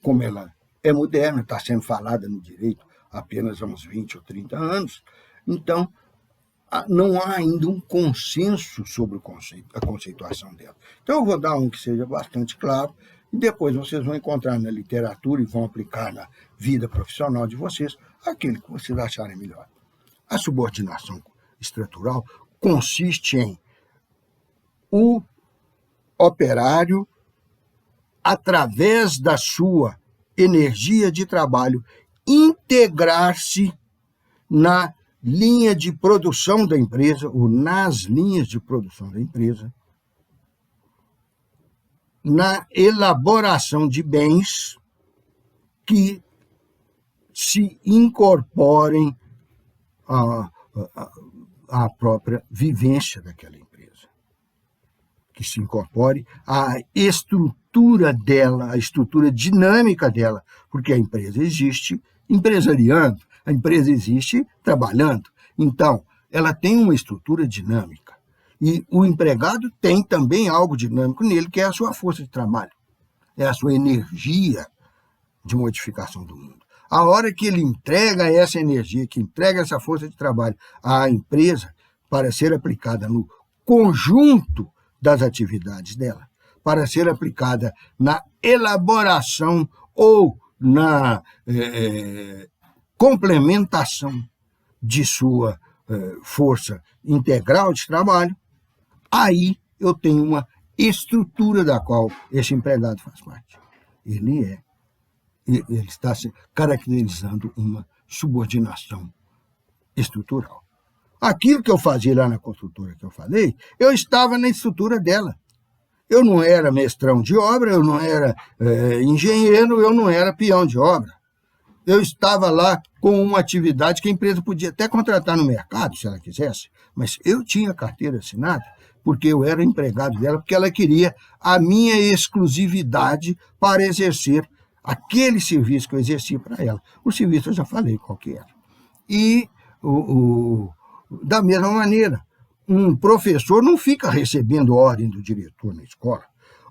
como ela é moderna, está sendo falada no direito apenas há uns 20 ou 30 anos, então não há ainda um consenso sobre a conceituação dela. Então eu vou dar um que seja bastante claro, e depois vocês vão encontrar na literatura e vão aplicar na vida profissional de vocês aquele que vocês acharem melhor. A subordinação estrutural consiste em o operário, através da sua energia de trabalho, integrar-se na linha de produção da empresa, ou nas linhas de produção da empresa, na elaboração de bens que se incorporem à própria vivência daquela empresa, que se incorpore à estrutura dela, à estrutura dinâmica dela, porque a empresa existe empresariando, a empresa existe trabalhando. Então, ela tem uma estrutura dinâmica. E o empregado tem também algo dinâmico nele, que é a sua força de trabalho, é a sua energia de modificação do mundo. A hora que ele entrega essa energia, que entrega essa força de trabalho à empresa para ser aplicada no conjunto das atividades dela, para ser aplicada na elaboração ou na complementação de sua força integral de trabalho, aí eu tenho uma estrutura da qual esse empregado faz parte. Ele está se caracterizando uma subordinação estrutural. Aquilo que eu fazia lá na construtora que eu falei, eu estava na estrutura dela. Eu não era mestrão de obra, eu não era engenheiro, eu não era peão de obra. Eu estava lá com uma atividade que a empresa podia até contratar no mercado, se ela quisesse, mas eu tinha carteira assinada, porque eu era empregado dela, porque ela queria a minha exclusividade para exercer aquele serviço que eu exercia para ela. O serviço eu já falei qual que era. E, da mesma maneira, um professor não fica recebendo ordem do diretor na escola.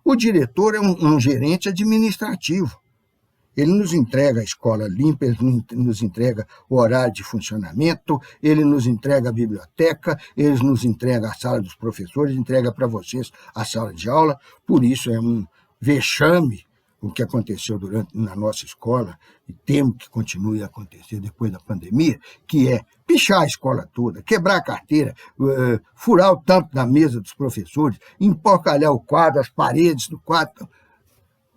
O diretor é um gerente administrativo. Ele nos entrega a escola limpa, ele nos entrega o horário de funcionamento, ele nos entrega a biblioteca, ele nos entrega a sala dos professores, entrega para vocês a sala de aula. Por isso é um vexame o que aconteceu na nossa escola, e temo que continue a acontecer depois da pandemia, que é pichar a escola toda, quebrar a carteira, furar o tampo da mesa dos professores, emporcalhar o quadro, as paredes do quadro.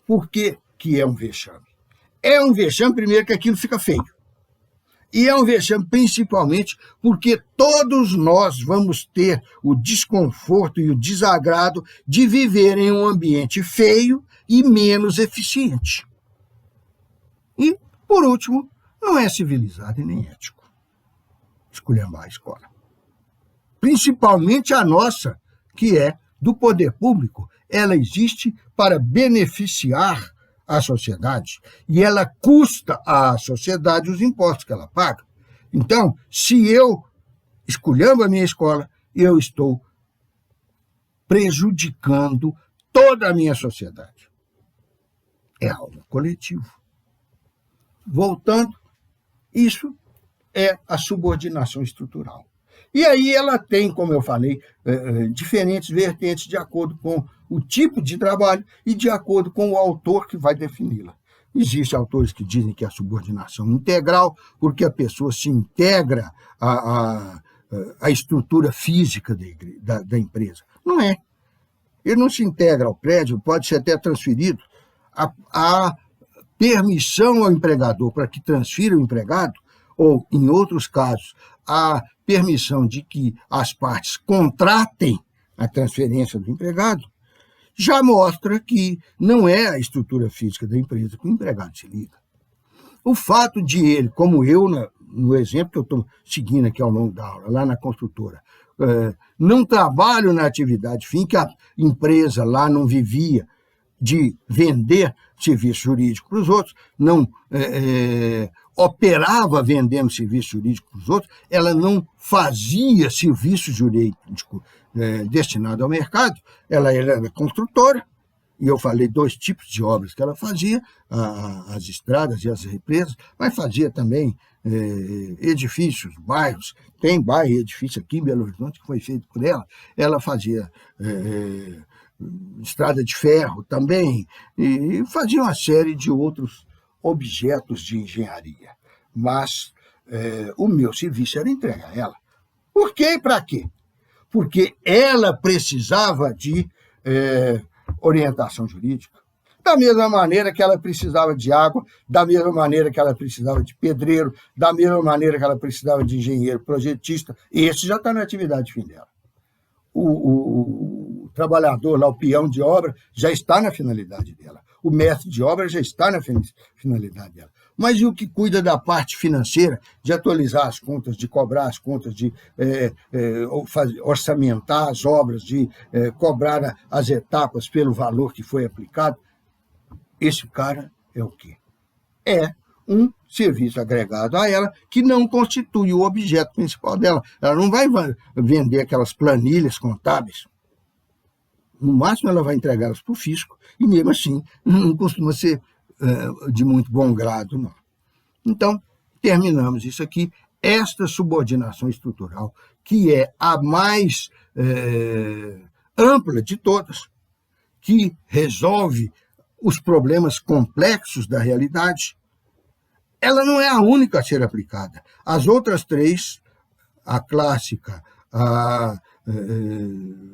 Por que é um vexame? É um vexame, primeiro, que aquilo fica feio. E é um vexame principalmente porque todos nós vamos ter o desconforto e o desagrado de viver em um ambiente feio e menos eficiente. E, por último, não é civilizado e nem ético esculhambar a escola. Principalmente a nossa, que é do poder público. Ela existe para beneficiar a sociedade, e ela custa à sociedade os impostos que ela paga. Então, se eu esculhambo a minha escola, eu estou prejudicando toda a minha sociedade. É algo coletivo. Voltando, isso é a subordinação estrutural. E aí ela tem, como eu falei, diferentes vertentes de acordo com o tipo de trabalho e de acordo com o autor que vai defini-la. Existem autores que dizem que é a subordinação integral, porque a pessoa se integra à estrutura física da empresa. Não é. Ele não se integra ao prédio, pode ser até transferido. A permissão ao empregador para que transfira o empregado, ou, em outros casos, a permissão de que as partes contratem a transferência do empregado, já mostra que não é a estrutura física da empresa que o empregado se liga. O fato de ele, como eu, no exemplo que eu estou seguindo aqui ao longo da aula, lá na construtora, não trabalho na atividade fim, que a empresa lá não vivia de vender serviço jurídico para os outros, não operava vendendo serviço jurídico para os outros, ela não fazia serviço jurídico destinado ao mercado, ela era construtora, e eu falei 2 tipos de obras que ela fazia, as estradas e as represas, mas fazia também edifícios, bairros, tem bairro e edifício aqui em Belo Horizonte que foi feito por ela, ela fazia estrada de ferro também, e fazia uma série de outros objetos de engenharia. Mas o meu serviço era entregue a ela. Por quê e para quê? Porque ela precisava de orientação jurídica, da mesma maneira que ela precisava de água, da mesma maneira que ela precisava de pedreiro, da mesma maneira que ela precisava de engenheiro projetista. Esse já está na atividade fim dela. O trabalhador lá, o peão de obra, já está na finalidade dela. O mestre de obra já está na finalidade dela. Mas e o que cuida da parte financeira, de atualizar as contas, de cobrar as contas, de orçamentar as obras, de cobrar as etapas pelo valor que foi aplicado? Esse cara é o quê? É um serviço agregado a ela que não constitui o objeto principal dela. Ela não vai vender aquelas planilhas contábeis. No máximo, ela vai entregá-las para o fisco, e mesmo assim, não costuma ser de muito bom grado, não. Então, terminamos isso aqui. Esta subordinação estrutural, que é a mais ampla de todas, que resolve os problemas complexos da realidade, ela não é a única a ser aplicada. As outras 3, a clássica, a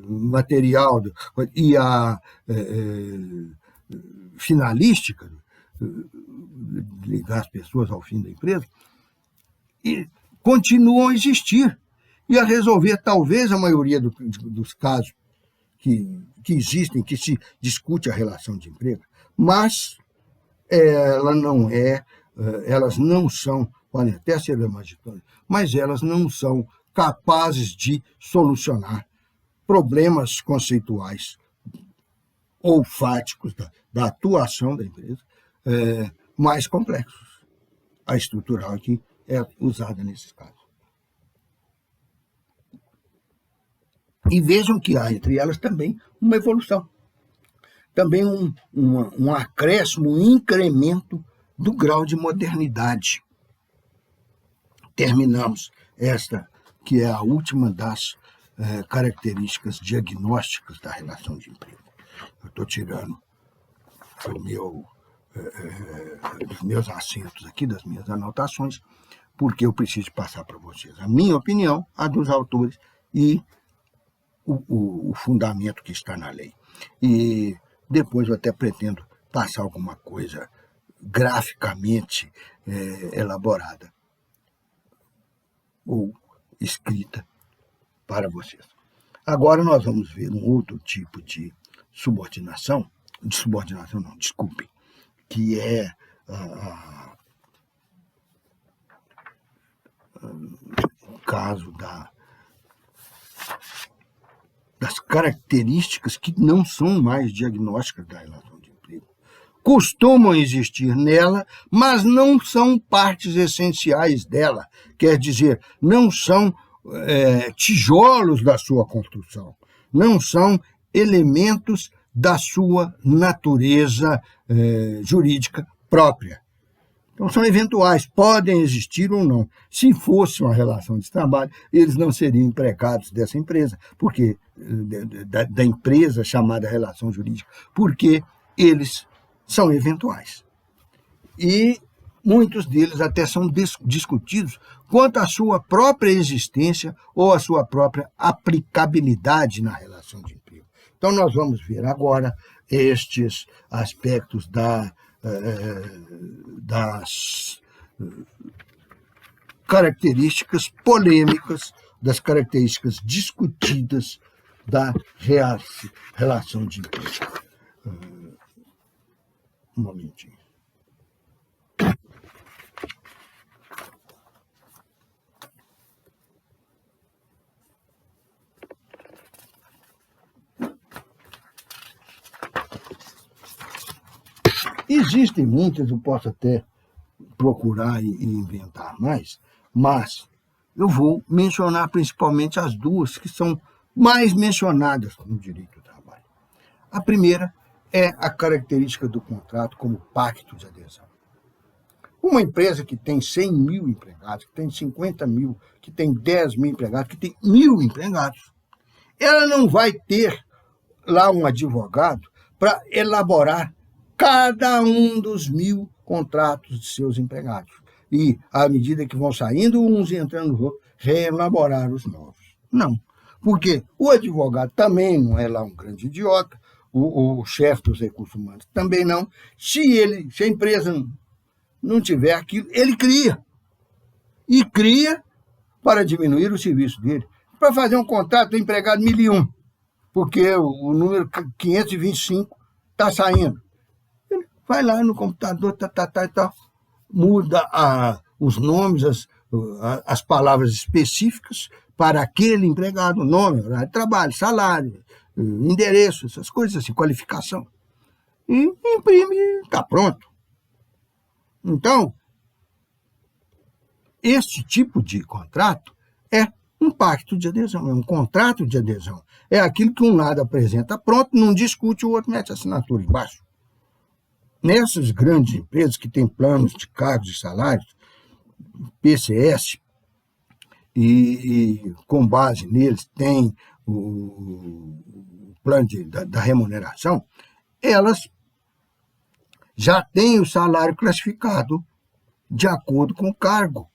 material e a finalística, ligar as pessoas ao fim da empresa, e continuam a existir e a resolver talvez a maioria dos casos que existem, que se discute a relação de emprego, mas elas não são, podem até ser magistrales, mas elas não são capazes de solucionar problemas conceituais ou fáticos da atuação da empresa mais complexos. A estrutural aqui é usada nesses casos. E vejam que há entre elas também uma evolução, também um acréscimo, um incremento do grau de modernidade. Terminamos esta, que é a última das características diagnósticas da relação de emprego. Eu estou tirando dos meus assentos aqui, das minhas anotações, porque eu preciso passar para vocês a minha opinião, a dos autores e o fundamento que está na lei. E depois eu até pretendo passar alguma coisa graficamente elaborada ou escrita para vocês. Agora nós vamos ver um outro tipo de subordinação, que é o caso das características que não são mais diagnósticas da relação de emprego. Costumam existir nela, mas não são partes essenciais dela. Quer dizer, não são tijolos da sua construção, não são elementos da sua natureza jurídica própria. Então, são eventuais, podem existir ou não. Se fosse uma relação de trabalho, eles não seriam empregados dessa empresa, porque da empresa chamada relação jurídica, porque eles são eventuais. E muitos deles até são discutidos quanto à sua própria existência ou à sua própria aplicabilidade na relação de emprego. Então, nós vamos ver agora estes aspectos das características polêmicas, das características discutidas da relação de emprego. Um momentinho. Existem muitas, eu posso até procurar e inventar mais, mas eu vou mencionar principalmente as duas que são mais mencionadas no direito do trabalho. A primeira é a característica do contrato como pacto de adesão. Uma empresa que tem 100 mil empregados, que tem 50 mil, que tem 10 mil empregados, que tem 1.000 empregados, ela não vai ter lá um advogado para elaborar cada um dos 1.000 contratos de seus empregados. E, à medida que vão saindo uns e entrando os outros, reelaborar os novos. Não. Porque o advogado também não é lá um grande idiota, o chefe dos recursos humanos também não. Se a empresa não tiver aquilo, ele cria. E cria para diminuir o serviço dele. Para fazer um contrato do empregado 1.001, porque o número 525 está saindo. Ele vai lá no computador, muda os nomes, as palavras específicas para aquele empregado, nome, horário de trabalho, salário, endereço, essas coisas assim, qualificação. E imprime, está pronto. Então, este tipo de contrato é um pacto de adesão, é um contrato de adesão. É aquilo que um lado apresenta pronto, não discute, o outro mete a assinatura embaixo. Nessas grandes empresas que têm planos de cargos e salários, PCS, e com base neles tem o plano da remuneração, elas já têm o salário classificado de acordo com o cargo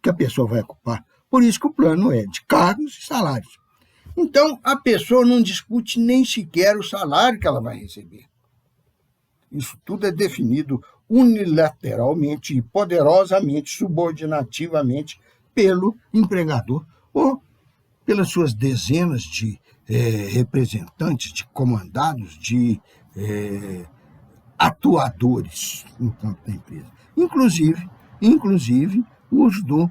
que a pessoa vai ocupar. Por isso que o plano é de cargos e salários. Então, a pessoa não discute nem sequer o salário que ela vai receber. Isso tudo é definido unilateralmente e poderosamente, subordinativamente, pelo empregador ou pelas suas dezenas de representantes, de comandados, de atuadores no campo da empresa. Inclusive os do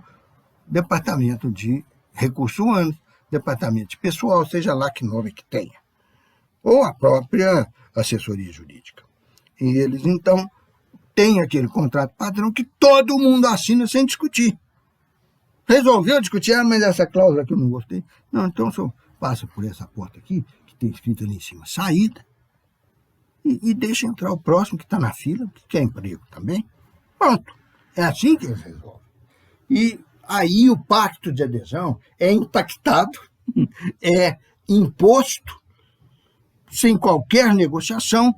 Departamento de Recursos Humanos, Departamento de Pessoal, seja lá que nome que tenha, ou a própria assessoria jurídica. E eles, então, têm aquele contrato padrão que todo mundo assina sem discutir. Resolveu discutir, mas essa cláusula aqui eu não gostei. Não, então o senhor passa por essa porta aqui, que tem escrito ali em cima, saída, e deixa entrar o próximo que está na fila, que quer emprego também. Pronto. É assim que eles resolvem. E aí o pacto de adesão é impactado, é imposto, sem qualquer negociação,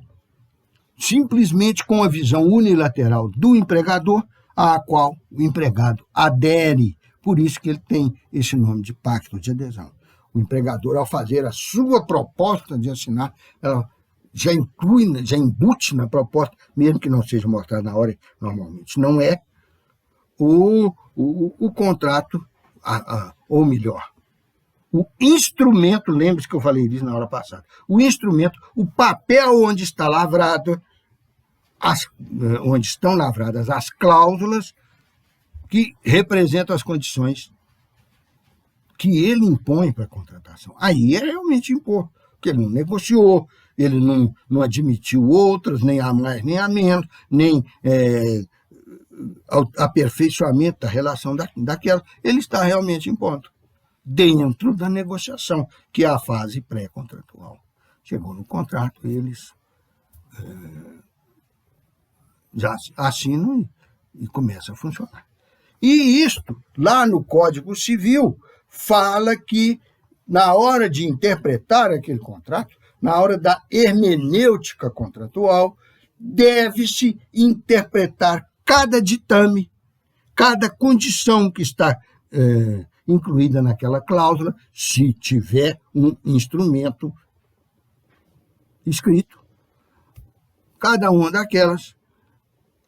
simplesmente com a visão unilateral do empregador, à qual o empregado adere. Por isso que ele tem esse nome de pacto de adesão. O empregador, ao fazer a sua proposta de assinar, ela já inclui, já embute na proposta, mesmo que não seja mostrado na hora, normalmente não é, o contrato, ou melhor, o instrumento, lembre-se que eu falei disso na hora passada, o instrumento, o papel onde está lavrado, onde estão lavradas as cláusulas que representam as condições que ele impõe para a contratação. Aí é realmente impor, porque ele não negociou, ele não admitiu outras, nem a mais nem a menos, nem aperfeiçoamento da relação daquela, ele está realmente impondo, dentro da negociação, que é a fase pré-contratual. Chegou no contrato, eles já assinam e começa a funcionar. E isto, lá no Código Civil, fala que, na hora de interpretar aquele contrato, na hora da hermenêutica contratual, deve-se interpretar cada ditame, cada condição que está incluída naquela cláusula, se tiver um instrumento escrito. Cada uma daquelas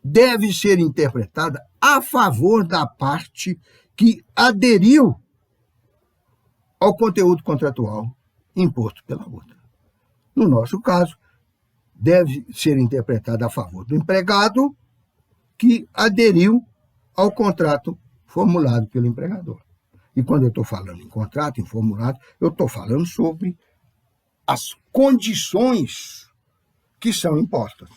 deve ser interpretada a favor da parte que aderiu ao conteúdo contratual imposto pela outra. No nosso caso, deve ser interpretada a favor do empregado que aderiu ao contrato formulado pelo empregador. E quando eu estou falando em contrato, em formulado, eu estou falando sobre as condições que são impostas,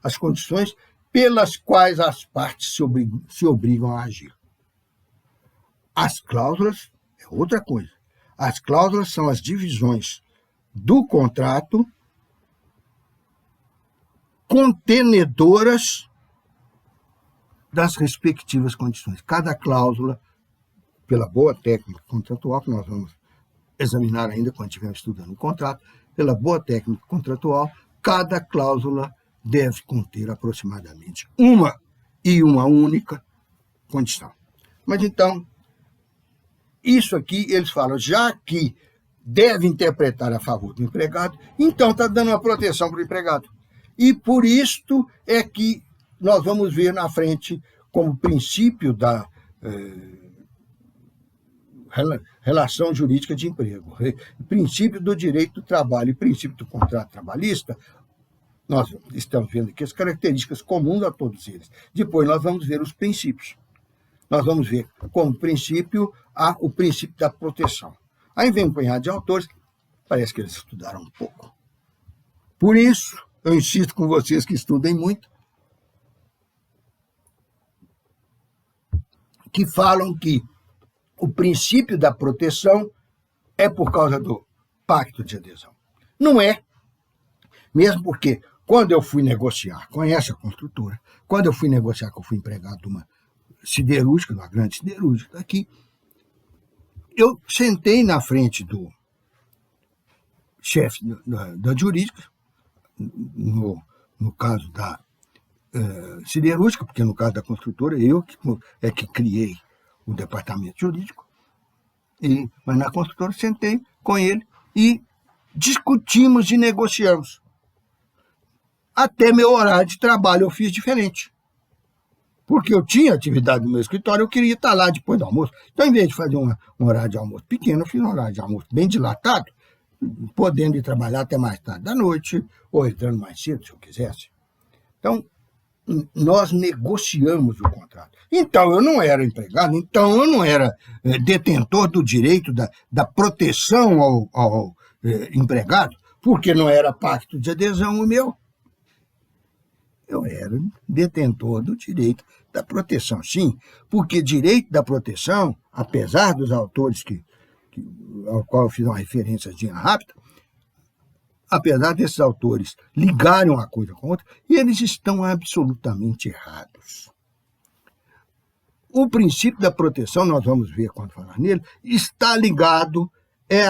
as condições pelas quais as partes se obrigam a agir. As cláusulas é outra coisa. As cláusulas são as divisões do contrato contenedoras das respectivas condições. Cada cláusula, pela boa técnica contratual, que nós vamos examinar ainda quando estivermos estudando o contrato, pela boa técnica contratual, cada cláusula deve conter aproximadamente uma única condição. Mas então, isso aqui eles falam, já que deve interpretar a favor do empregado, então está dando uma proteção para o empregado. E por isto é que nós vamos ver na frente como princípio da relação jurídica de emprego, princípio do direito do trabalho e princípio do contrato trabalhista. Nós estamos vendo aqui as características comuns a todos eles. Depois nós vamos ver os princípios. Nós vamos ver como princípio o princípio da proteção. Aí vem um punhado de autores, parece que eles estudaram um pouco. Por isso, eu insisto com vocês que estudem muito, que falam que o princípio da proteção é por causa do pacto de adesão. Não é, mesmo porque quando eu fui negociar com essa construtora, quando eu fui negociar que eu fui empregado de uma siderúrgica, de uma grande siderúrgica daqui, eu sentei na frente do chefe da jurídica, no caso da siderúrgica, porque no caso da construtora, eu que criei o departamento jurídico, mas na construtora sentei com ele e discutimos e negociamos. Até meu horário de trabalho eu fiz diferente. Porque eu tinha atividade no meu escritório, eu queria estar lá depois do almoço. Então, em vez de fazer um horário de almoço pequeno, eu fiz um horário de almoço bem dilatado, podendo ir trabalhar até mais tarde da noite, ou entrando mais cedo, se eu quisesse. Então, nós negociamos o contrato. Então, eu não era empregado, então eu não era detentor do direito da proteção ao empregado, porque não era pacto de adesão o meu. Eu era detentor do direito da proteção, sim, porque direito da proteção, apesar dos autores ao qual eu fiz uma referência rápida, apesar desses autores ligarem uma coisa com outra, eles estão absolutamente errados. O princípio da proteção, nós vamos ver quando falar nele, está ligado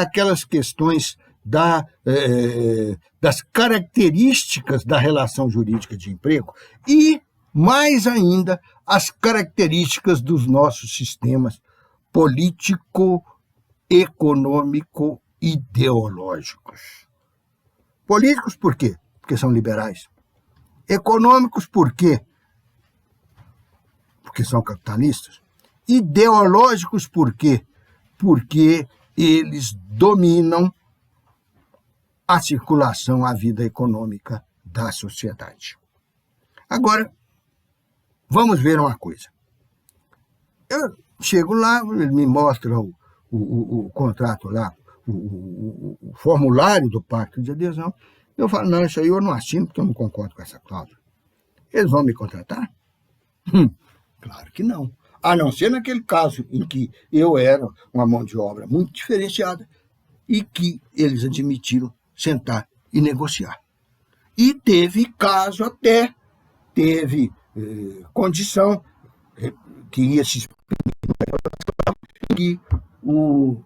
àquelas questões das características da relação jurídica de emprego e, mais ainda, as características dos nossos sistemas político, econômico, ideológicos. Políticos, por quê? Porque são liberais. Econômicos, por quê? Porque são capitalistas. Ideológicos, por quê? Porque eles dominam a circulação, a vida econômica da sociedade. Agora, vamos ver uma coisa. Eu chego lá, ele me mostra o contrato lá, o formulário do pacto de adesão. Eu falo, não, isso aí eu não assino porque eu não concordo com essa cláusula. Eles vão me contratar? Claro que não. A não ser naquele caso em que eu era uma mão de obra muito diferenciada e que eles admitiram sentar e negociar. E teve caso até, teve condição que ia se que o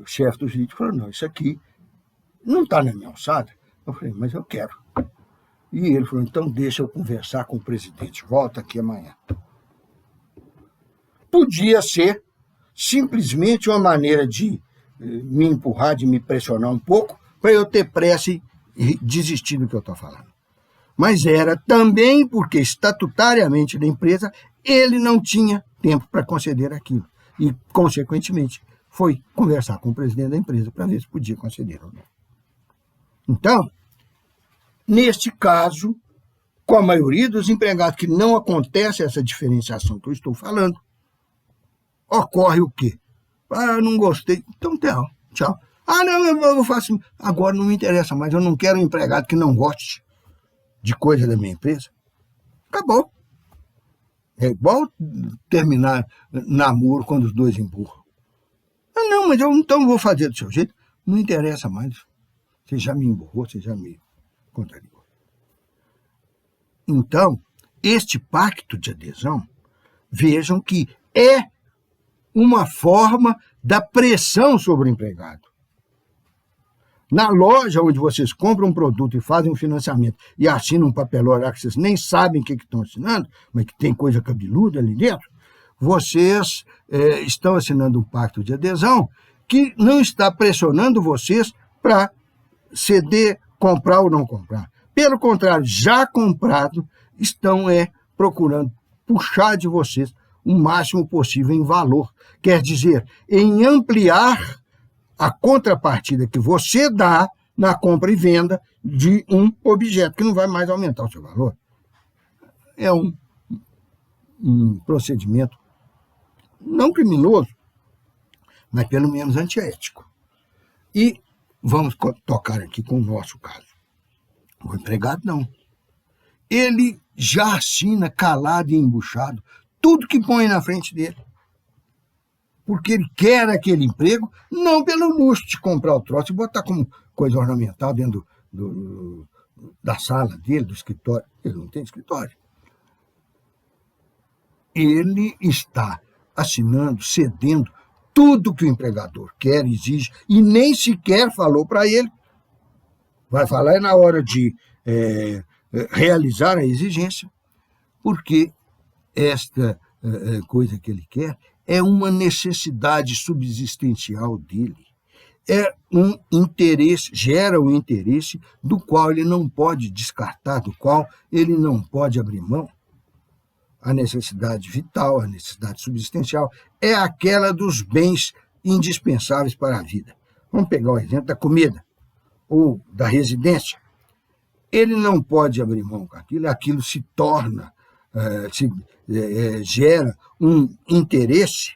chefe do jurídico falou, não, isso aqui não está na minha alçada. Eu falei, mas eu quero. E ele falou, então deixa eu conversar com o presidente, volta aqui amanhã. Podia ser simplesmente uma maneira de me empurrar, de me pressionar um pouco, para eu ter pressa e desistir do que eu estou falando. Mas era também porque, estatutariamente da empresa, ele não tinha tempo para conceder aquilo. E, consequentemente, foi conversar com o presidente da empresa para ver se podia conceder ou não. Então, neste caso, com a maioria dos empregados que não acontece essa diferenciação que eu estou falando, ocorre o quê? Ah, não gostei. Então, tchau. Ah, não, eu faço. Agora não me interessa mais. Eu não quero um empregado que não goste de coisa da minha empresa. Acabou. É igual terminar namoro quando os dois empurram. Ah, não, mas eu então vou fazer do seu jeito. Não interessa mais. Você já me emburrou, você já me contrariou. Então, este pacto de adesão, vejam que é uma forma da pressão sobre o empregado. Na loja onde vocês compram um produto e fazem um financiamento e assinam um papelório que vocês nem sabem o que estão assinando, mas que tem coisa cabeluda ali dentro, vocês estão assinando um pacto de adesão que não está pressionando vocês para ceder, comprar ou não comprar. Pelo contrário, já comprado, estão procurando puxar de vocês o máximo possível em valor. Quer dizer, em ampliar a contrapartida que você dá na compra e venda de um objeto, que não vai mais aumentar o seu valor. É um procedimento não criminoso, mas pelo menos antiético. E vamos tocar aqui com o nosso caso. O empregado não. Ele já assina calado e embuchado tudo que põe na frente dele. Porque ele quer aquele emprego, não pelo luxo de comprar o troço e botar como coisa ornamental dentro da sala dele, do escritório. Ele não tem escritório. Ele está assinando, cedendo tudo que o empregador quer, exige, e nem sequer falou para ele. Vai falar na hora de realizar a exigência, porque esta coisa que ele quer é uma necessidade subsistencial dele. É um interesse, gera um interesse do qual ele não pode descartar, do qual ele não pode abrir mão. A necessidade vital, a necessidade subsistencial, é aquela dos bens indispensáveis para a vida. Vamos pegar o exemplo da comida ou da residência. Ele não pode abrir mão com aquilo, aquilo se torna, gera um interesse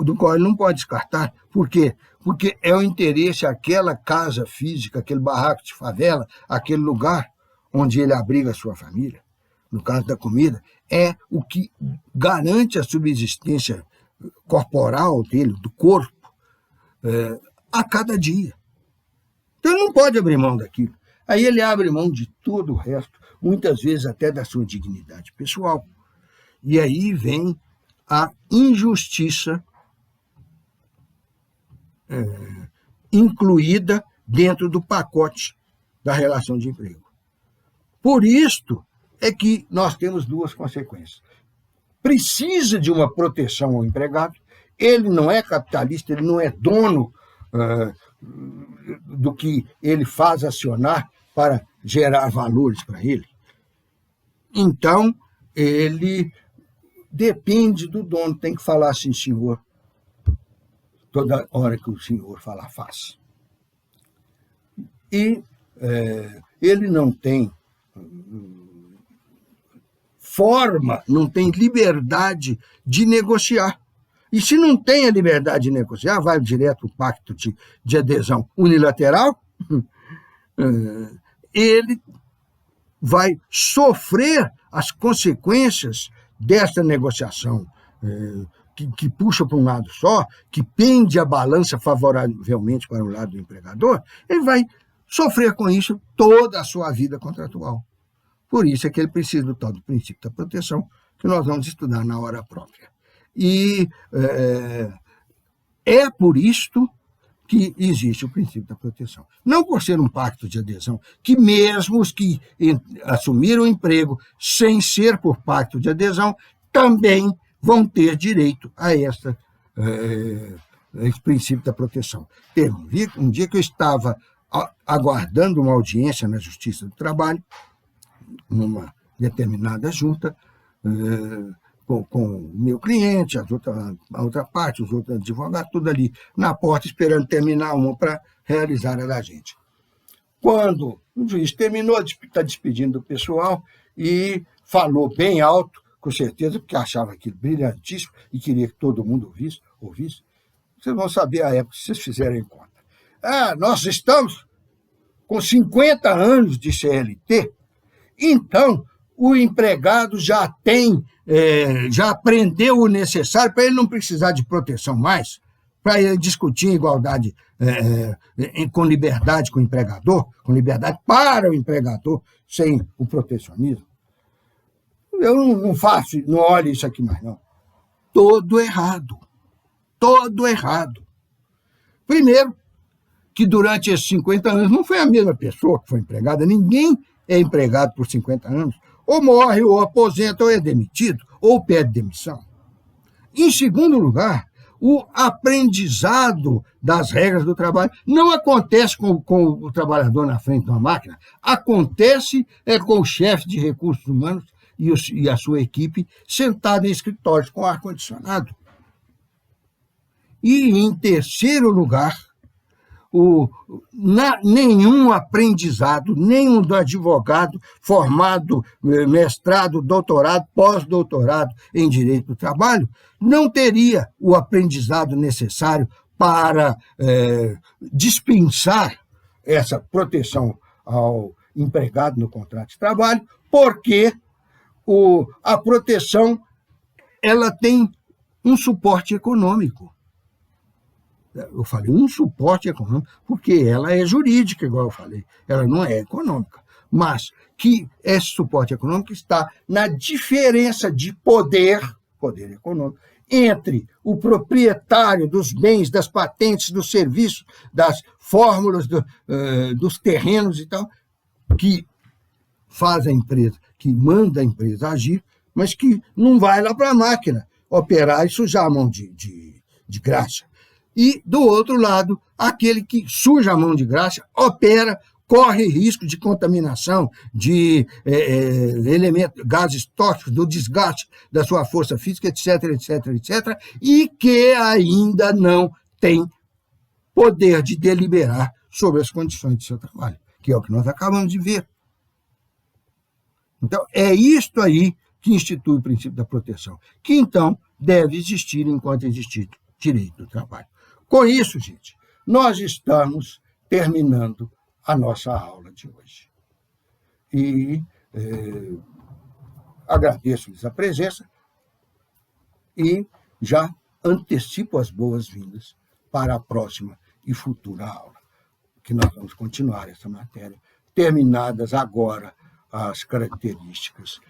do qual ele não pode descartar. Por quê? Porque é o interesse, aquela casa física, aquele barraco de favela, aquele lugar onde ele abriga a sua família. No caso da comida, é o que garante a subsistência corporal dele, do corpo, a cada dia. Então, ele não pode abrir mão daquilo. Aí ele abre mão de todo o resto, muitas vezes até da sua dignidade pessoal. E aí vem a injustiça incluída dentro do pacote da relação de emprego. Por isto é que nós temos duas consequências. Precisa de uma proteção ao empregado, ele não é capitalista, ele não é dono do que ele faz acionar para gerar valores para ele. Então, ele depende do dono, tem que falar assim, senhor, toda hora que o senhor falar, faça. E ele não tem forma, não tem liberdade de negociar. E se não tem a liberdade de negociar, vai direto para o pacto de adesão unilateral, ele vai sofrer as consequências dessa negociação que puxa para um lado só, que pende a balança favoravelmente para o lado do empregador, ele vai sofrer com isso toda a sua vida contratual. Por isso é que ele precisa do tal do princípio da proteção, que nós vamos estudar na hora própria. E é por isto que existe o princípio da proteção. Não por ser um pacto de adesão, que mesmo os que assumiram o emprego sem ser por pacto de adesão, também vão ter direito a esse princípio da proteção. Teve um dia que eu estava aguardando uma audiência na Justiça do Trabalho, numa determinada junta, com o meu cliente, a outra parte, os outros advogados, tudo ali na porta, esperando terminar uma para realizar a da gente. Quando o juiz terminou, está despedindo do pessoal e falou bem alto, com certeza, porque achava aquilo brilhantíssimo e queria que todo mundo ouvisse. Vocês vão saber a época, se vocês fizerem conta. Nós estamos com 50 anos de CLT, então o empregado já já aprendeu o necessário para ele não precisar de proteção mais, para ele discutir igualdade com liberdade com o empregador, com liberdade para o empregador, sem o protecionismo. Eu não olho isso aqui mais, não. Todo errado. Primeiro, que durante esses 50 anos não foi a mesma pessoa que foi empregada, ninguém é empregado por 50 anos, ou morre, ou aposenta, ou é demitido, ou pede demissão. Em segundo lugar, o aprendizado das regras do trabalho não acontece com o trabalhador na frente de uma máquina, acontece com o chefe de recursos humanos e a sua equipe sentado em escritórios com ar-condicionado. E, em terceiro lugar, nenhum aprendizado, nenhum advogado formado, mestrado, doutorado, pós-doutorado em direito do trabalho, não teria o aprendizado necessário para dispensar essa proteção ao empregado no contrato de trabalho, porque a proteção ela tem um suporte econômico. Eu falei um suporte econômico, porque ela é jurídica, igual eu falei, ela não é econômica. Mas que esse suporte econômico está na diferença de poder econômico, entre o proprietário dos bens, das patentes, dos serviços, das fórmulas, dos terrenos e tal, que faz a empresa, que manda a empresa agir, mas que não vai lá para a máquina operar e sujar a mão de graxa. E, do outro lado, aquele que suja a mão de graxa, opera, corre risco de contaminação, de elementos, gases tóxicos, do desgaste da sua força física, etc., e que ainda não tem poder de deliberar sobre as condições de seu trabalho, que é o que nós acabamos de ver. Então, é isto aí que institui o princípio da proteção, que, então, deve existir enquanto existir direito do trabalho. Com isso, gente, nós estamos terminando a nossa aula de hoje. E agradeço-lhes a presença e já antecipo as boas-vindas para a próxima e futura aula, que nós vamos continuar essa matéria, terminadas agora as características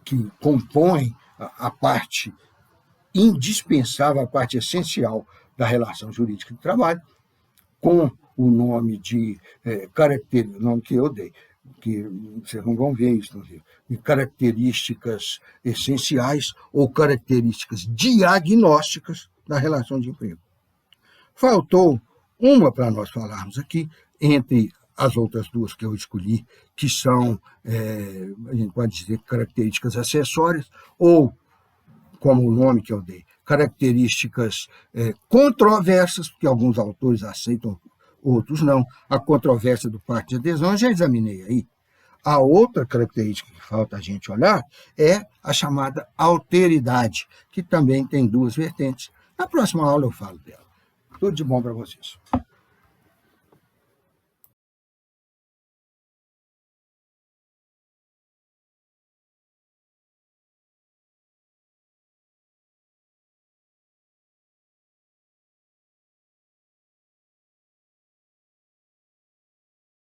que compõem a parte indispensável, a parte essencial da relação jurídica de trabalho, com o nome de o nome que eu dei, que vocês não vão ver isso no livro, de características essenciais ou características diagnósticas da relação de emprego. Faltou uma para nós falarmos aqui, entre as outras duas que eu escolhi, que são, a gente pode dizer, características acessórias, ou, como o nome que eu dei, características controversas, porque alguns autores aceitam, outros não. A controvérsia do pacto de adesão eu já examinei aí. A outra característica que falta a gente olhar é a chamada alteridade, que também tem duas vertentes. Na próxima aula eu falo dela. Tudo de bom para vocês.